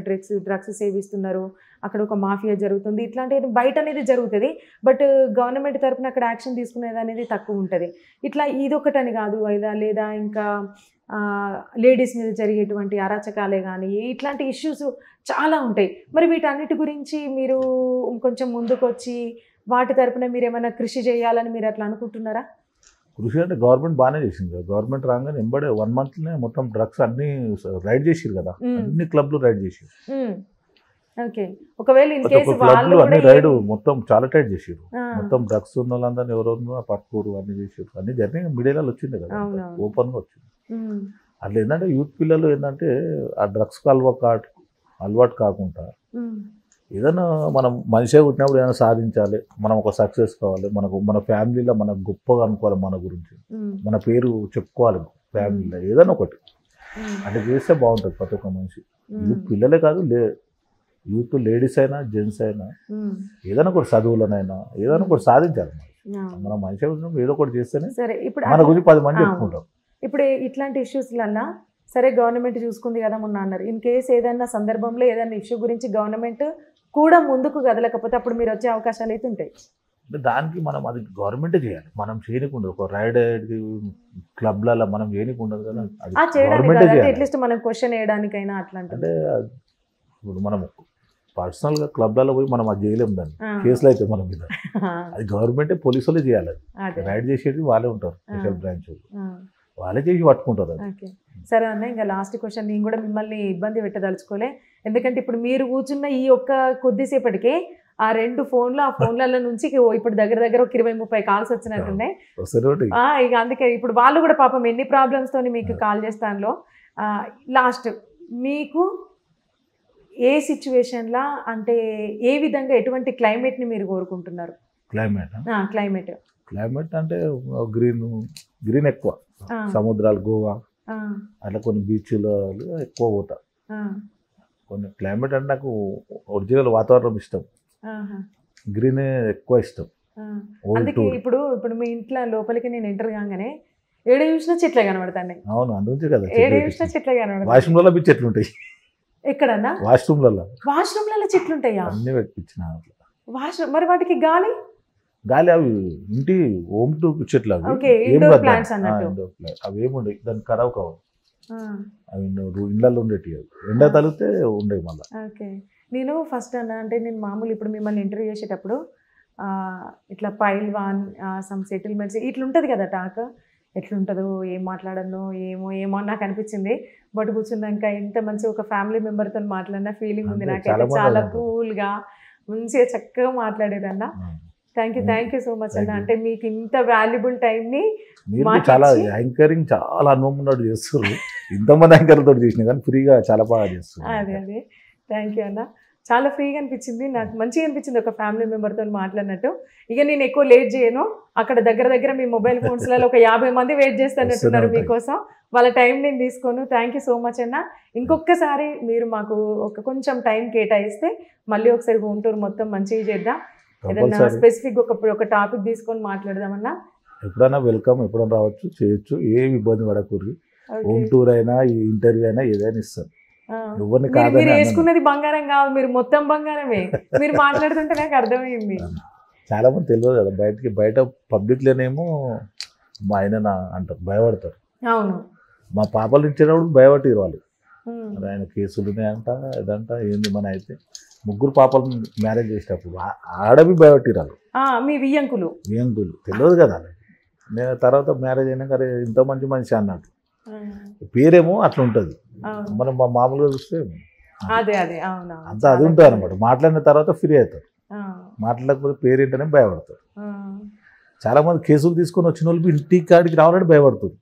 డ్రగ్స్ సేవిస్తున్నారు. అక్కడ ఒక మాఫియా జరుగుతుంది, ఇట్లాంటివి బయట అనేది జరుగుతుంది. బట్ గవర్నమెంట్ తరపున అక్కడ యాక్షన్ తీసుకునేది అనేది తక్కువ ఉంటుంది. ఇట్లా ఇదొకటని కాదు లేదా ఇంకా లేడీస్ మీద జరిగేటువంటి అరాచకాలే కానీ ఇట్లాంటి ఇష్యూస్ చాలా ఉంటాయి. మరి వీటన్నిటి గురించి మీరు కొంచెం ముందుకు వచ్చి వాటి తరపున మీరు ఏమైనా కృషి చేయాలని మీరు అట్లా అనుకుంటున్నారా? కృషి అంటే గవర్నమెంట్ బాగానే చేసింది కదా. గవర్నమెంట్ రాగానే ఎంబడే 1 monthనే మొత్తం డ్రగ్స్ అన్ని రైడ్ చేసిరు కదా, అన్ని క్లబ్లు రైడ్ చేసిరు. ఓకే, ఒకవేళ ఇన్ కేసు క్లబ్లు అన్ని రైడ్ మొత్తం చాలా టైట్ చేసిరు. మొత్తం డ్రగ్స్ ఉన్న వాళ్ళందరినీ ఎవరెవరు పట్టుకోరు అన్ని చేసిరు. అన్ని జరిగినాయి, మీడియాలో వచ్చింది కదా, ఓపెన్గా వచ్చింది. అట్లా ఏంటంటే యూత్ పిల్లలు ఏంటంటే ఆ డ్రగ్స్కి అలవాటు కాకుండా ఏదైనా మనం మనిషిగా పుట్టినప్పుడు ఏదైనా సాధించాలి, మనం ఒక సక్సెస్ కావాలి, మన ఫ్యామిలీలో మనకు గొప్పగా అనుకోవాలి, మన గురించి మన పేరు చెప్పుకోవాలి ఫ్యామిలీలో, ఏదైనా ఒకటి అట్లా చేస్తే బాగుంటుంది ప్రతి ఒక్క మనిషి. యూత్ పిల్లలే కాదు, యూత్ లేడీస్ అయినా జెంట్స్ అయినా ఏదైనా ఒకటి చదువులనైనా ఏదైనా ఒకటి సాధించాలి. మనం మనిషిగా పుట్టినప్పుడు ఏదో ఒకటి చేస్తేనే మన గురించి 10 మంది చెప్పుకుంటాం. ఇప్పుడు ఇట్లాంటి ఇష్యూస్లన్నా సరే గవర్నమెంట్ చూసుకుంది కదా మొన్న అన్నారు, ఇన్ కేసు ఏదైనా సందర్భంలో ఏదైనా ఇష్యూ గురించి గవర్నమెంట్ కూడా ముందుకు కదలకపోతే అప్పుడు మీరు వచ్చే అవకాశాలు అయితే ఉంటాయి. అంటే దానికి మనం అది గవర్నమెంటే చేయాలి, మనం చేయకుండా ఒక రైడ్ క్లబ్లలో మనం చేయకుండా కదా, అట్లీస్ట్ మనం క్వశ్చన్ వేయడానికైనా అట్లా అంటే ఇప్పుడు మనం పర్సనల్గా క్లబ్లలో పోయి మనం అది చేయలేము, దాన్ని కేసులు అయితే మన మీద అది గవర్నమెంటే పోలీసులే చేయాలి. అది రైడ్ చేసేది వాళ్ళే ఉంటారు, స్పెషల్ బ్రాంచ్ వాళ్ళే చేసి పట్టుకుంటారు. సరే అన్న, ఇంకా లాస్ట్ క్వశ్చన్, నేను కూడా మిమ్మల్ని ఇబ్బంది పెట్టదలుచుకోలే, ఎందుకంటే ఇప్పుడు మీరు కూర్చున్న ఈ ఒక్క కొద్దిసేపటికి ఆ 2 ఫోన్లు ఆ ఫోన్లలో నుంచి ఇప్పుడు దగ్గర ఒక 20-30 కాల్స్ వచ్చినట్టున్నాయి. ఇక అందుకే ఇప్పుడు వాళ్ళు కూడా పాపం ఎన్ని ప్రాబ్లమ్స్ తోని మీకు కాల్ చేస్తానులో. లాస్ట్, మీకు ఏ సిచ్యువేషన్లా అంటే ఏ విధంగా ఎటువంటి క్లైమేట్ని మీరు కోరుకుంటున్నారు? క్లైమేట్ అంటే గ్రీన్ ఎక్కువ, సముద్రాలు, గోవా అట్లా కొన్ని బీచ్లు ఎక్కువ పోతా. కొన్ని క్లైమేట్ అంటే నాకు ఒరిజినల్ వాతావరణం ఇష్టం, గ్రీన్ ఎక్కువ ఇష్టం. అందుకే ఇప్పుడు మీ ఇంట్లో లోపలికి నేను ఎంటర్ కాగానే ఏడు చూసినా చెట్లే కనబడతాయి. అవును, అందుకే కదా ఏడు చూసినా చెట్లే కనబడతాయి. వాష్రూమ్లలో బి చెట్లు ఉంటాయి. ఎక్కడన్నా? వాష్రూమ్లలో చెట్లు ఉంటాయా? అన్ని పెట్టించిన వాష్రూమ్. మరి వాటికి గాలి అవి ఇంటి హోమ్ టు చెట్లు, అవి అవి ఏముండవు, దానికి ఖరాబ్ కావాలి, అవి ఇళ్ళల్లో ఉండేవి, ఎండ తగిలితే ఉండేవి మళ్ళీ. ఓకే, నేను ఫస్ట్ అంటే నేను మామూలు ఇప్పుడు మిమ్మల్ని ఇంటర్వ్యూ చేసేటప్పుడు ఇట్లా పైల్వాన్ సమ్ సెటిల్మెంట్స్ ఇట్లా ఉంటుంది కదా టాక్, ఎట్లుంటుందో ఏం మాట్లాడను ఏమో నాకు అనిపించింది. బట్ కూర్చున్నాక ఇంత మంచి ఒక ఫ్యామిలీ మెంబర్తో మాట్లాడిన ఫీలింగ్ ఉంది నాకైతే. చాలా కూల్గా మంచిగా చక్కగా మాట్లాడారన్న. థ్యాంక్ యూ సో మచ్ అన్న. అంటే మీకు ఇంత వాల్యుబుల్ టైంని చాలా యాంకరింగ్ చాలా అనుభవం ఉన్నట్టు చేస్తారు, ఇంతమంది యాంకర్లతో చేసిన కానీ ఫ్రీగా చాలా బాగా చేస్తారు. అదే థ్యాంక్ యూ అన్న, చాలా ఫ్రీగా అనిపించింది నాకు, మంచిగా అనిపించింది ఒక ఫ్యామిలీ మెంబర్తో మాట్లాడినట్టు. ఇక నేను ఎక్కువ లేట్ చేయను, అక్కడ దగ్గర మీ మొబైల్ ఫోన్స్లలో ఒక 50 మంది వెయిట్ చేస్తున్నట్టున్నారు మీకోసం, వాళ్ళ టైం నేను తీసుకోను. థ్యాంక్ యూ సో మచ్ అన్న. ఇంకొకసారి మీరు మాకు కొంచెం టైం కేటాయిస్తే మళ్ళీ ఒకసారి హోమ్ టూర్ మొత్తం మంచిగా చేద్దాం, ఏదన్నా స్పెసిఫిక్ ఒక టాపిక్ తీసుకొని మాట్లాడదామన్నా. ఎప్పుడైనా వెల్కమ్, ఎప్పుడైనా రావచ్చు, చేయొచ్చు, ఏమి ఇబ్బంది పడకూడదు. హోమ్ టూర్ అయినా ఈ ఇంటర్వ్యూ అయినా ఏదైనా ఇస్తాను. మీరు వేసుకున్నది బంగారం కాదు, మీరు మొత్తం బంగారమే. మీరు మాట్లాడుతుంటే నాకు అర్థమైంది. చాలా మంది తెలియదు కదా, బయట పబ్లిక్లోనేమో మా ఆయన అంటారు, భయపడతారు. అవును, మా పాపలు ఇచ్చేటప్పుడు భయపట్టిరు వాళ్ళు, ఆయన కేసులు ఉన్నాయంట ఇదంట ఏంది. మన అయితే 3 పాపలు మ్యారేజ్ చేసేటప్పుడు ఆడవి భయపట్టిరు వాళ్ళు, మీ వియ్యంకులు తెలియదు కదా. నేను తర్వాత మ్యారేజ్ అయినాక అరే ఇంత మంచి మనిషి అన్నట్టు, పేరేమో అట్లా ఉంటుంది. మనం మామూలుగా చూస్తే అంతా అది ఉంటుంది అనమాట. మాట్లాడిన తర్వాత ఫ్రీ అవుతారు, మాట్లాడకపోతే పేరేంటనే భయపడతారు. చాలా మంది కేసులు తీసుకొని వచ్చిన వాళ్ళు ఇంటి కాడికి రావాలని భయపడుతుంది.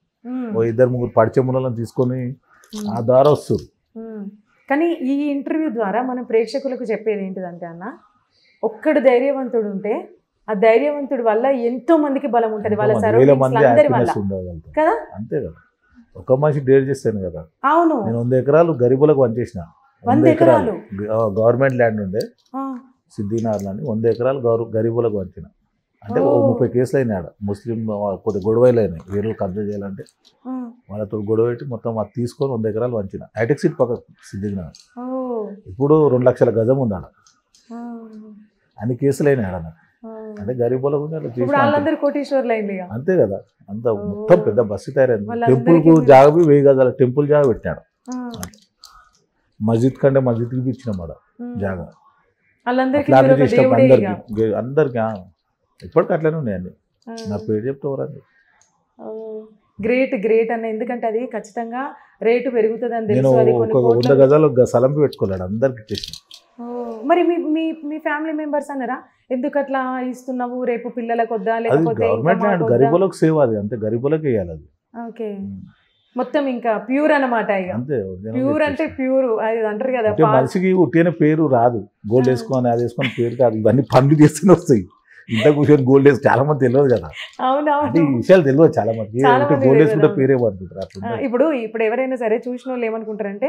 ఓ 2-3 పరిచయం వాళ్ళని తీసుకొని ఆ ద్వారా వస్తుంది. కానీ ఈ ఇంటర్వ్యూ ద్వారా మనం ప్రేక్షకులకు చెప్పేది ఏంటిదంటే అన్న, ఒక్కడు ధైర్యవంతుడు ఉంటే ఆ ధైర్యవంతుడి వల్ల ఎంతో మందికి బలం ఉంటుంది, వాళ్ళ సరౌండింగ్స్ అందరి వల్ల కదా. అంతే కదా, ఒక మనిషి డేర్ చేస్తాను కదా. అవును, నేను 100 ఎకరాలు గరీబులకు పంచేసిన. 100 ఎకరాలు గవర్నమెంట్ ల్యాండ్ ఉండే సిద్దినార్లో, 100 ఎకరాలు గరీబులకు పంచిన. అంటే 30 కేసులు అయినాడు, ముస్లిం కొద్ది గొడవలు అయినాయి, వేరే కబ్జా చేయాలంటే వాళ్ళతో గొడవ పెట్టి మొత్తం అది తీసుకొని 100 ఎకరాలు పంచిన. హైటెక్ సిటీ పక్క సిద్దినార్. ఇప్పుడు 2 లక్షల గజం ఉంది ఆడ. అన్ని కేసులు అయినాయి ఆడ నాకు. అంటే గరీబుల గురించి ఇప్పుడు వాళ్ళందరూ కోటీశ్వర్లు అయింది ఇక. అంతే కదా, అంత మొత్తం పెద్ద బస్సు తయారైంది. వాళ్ళందరికీ టెంపుల్ కు జాగా 1000 గజాల టెంపుల్ జాగా పెట్టాడు. మస్జిద్ కంటే మస్జిద్కి ఇచ్చినాం ఆడ జాగా. వాళ్ళందరికీ అట్లా మీరు ఒక చేసినాం దేవుడే ఇక. అందరికి ఇప్పటికి అట్లనే ఉన్నాయి అన్ని. నా పేరు చెప్తే ఎవరండి. గ్రేట్ గ్రేట్ అన్న, ఎందుకంటే అది ఖచ్చితంగా రేటు పెరుగుతుంది అని నేను తెలుసు. అది ఒక కొన్ని 100 కోట్ల. గజాలు సలంపి పెట్టుకోలేడు, అందరికి ఇచ్చేసిన. మరి మీ మీ మీ ఫ్యామిలీ మెంబర్స్ అన్నారా ఎందుకు అట్లా ఇస్తున్నావు, రేపు పిల్లలకు వద్దా అది లేకపోతే ఇంకా గవర్నమెంట్ మాకు ల్యాండ్, వద్దా? గరీబులకు సేవ, అది అంతే, గరీబులకు వేయాలి అది. ఓకే, మొత్తం ఇంకా ప్యూర్ అన్నమాట ఇక. అంతే, ప్యూర్ అంటే ప్యూర్, అది అంటారు కదా అంటే మనిషికి ఉట్టిన పేరు రాదు. గోల్డ్ వేసుకొని అది వేసుకొని పేరు కాదు, ఇవన్నీ పనులు చేస్తూనే వస్తాయి. ఇంత కూర్చొని గోల్డ్ వేసి చాలా మంది తెలియదు కదా, అంటే అవునవును. ఈ విషయాలు తెలియదు చాలా మంది. చాలా మందికి గోల్డ్ తెలియదు. వేసుకుంటే పేరే పడుతుంటారు అట్లా. ఇప్పుడు ఇప్పుడు ఎవరైనా సరే చూసిన వాళ్ళు ఏమనుకుంటారంటే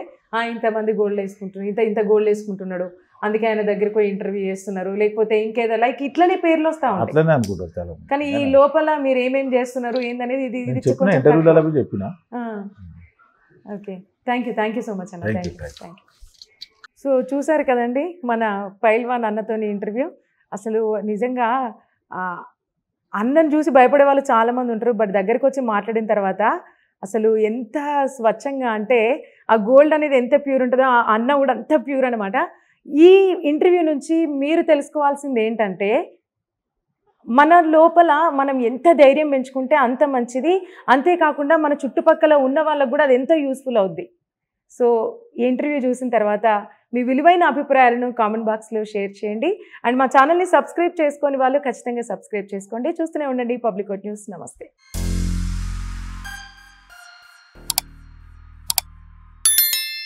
ఇంతమంది గోల్డ్ వేసుకుంటున్నారు, ఇంత గోల్డ్ వేసుకుంటున్నాడు అందుకే ఆయన దగ్గరికి పోయి ఇంటర్వ్యూ చేస్తున్నారు, లేకపోతే ఇంకేదో లైక్ ఇట్లనే పేర్లు వస్తా ఉంటాయి. అట్లనే అనుకుంటారు చాలా మంది. కానీ ఈ లోపల మీరు ఏమేం చేస్తున్నారు ఏందనేది ఇది నేను ఇది చెప్పిన కొంచెం ఇంటర్వ్యూలలో తక్కువ. చెప్పిన. Okay, thank you so much అన్న. Thank you, thank you. So చూసారు కదండి మన పైల్వాన్ అన్నతోని ఇంటర్వ్యూ. అసలు నిజంగా అన్నను చూసి భయపడే వాళ్ళు చాలామంది ఉంటారు, బట్ దగ్గరికి వచ్చి మాట్లాడిన తర్వాత అసలు ఎంత స్వచ్ఛంగా అంటే ఆ గోల్డ్ అనేది ఎంత ప్యూర్ ఉంటుందో ఆ అన్న కూడా అంత ప్యూర్ అనమాట. ఈ ఇంటర్వ్యూ నుంచి మీరు తెలుసుకోవాల్సింది ఏంటంటే మన లోపల మనం ఎంత ధైర్యం పెంచుకుంటే అంత మంచిది, అంతేకాకుండా మన చుట్టుపక్కల ఉన్న వాళ్ళకు కూడా అది ఎంతో యూస్ఫుల్ అవుద్ది. సో ఈ ఇంటర్వ్యూ చూసిన తర్వాత మీ విలువైన అభిప్రాయాలను కామెంట్ బాక్స్లో షేర్ చేయండి. అండ్ మా ఛానల్ని సబ్స్క్రైబ్ చేసుకొని వాళ్ళు ఖచ్చితంగా సబ్స్క్రైబ్ చేసుకోండి. చూస్తూనే ఉండండి పబ్లిక్ న్యూస్. నమస్తే.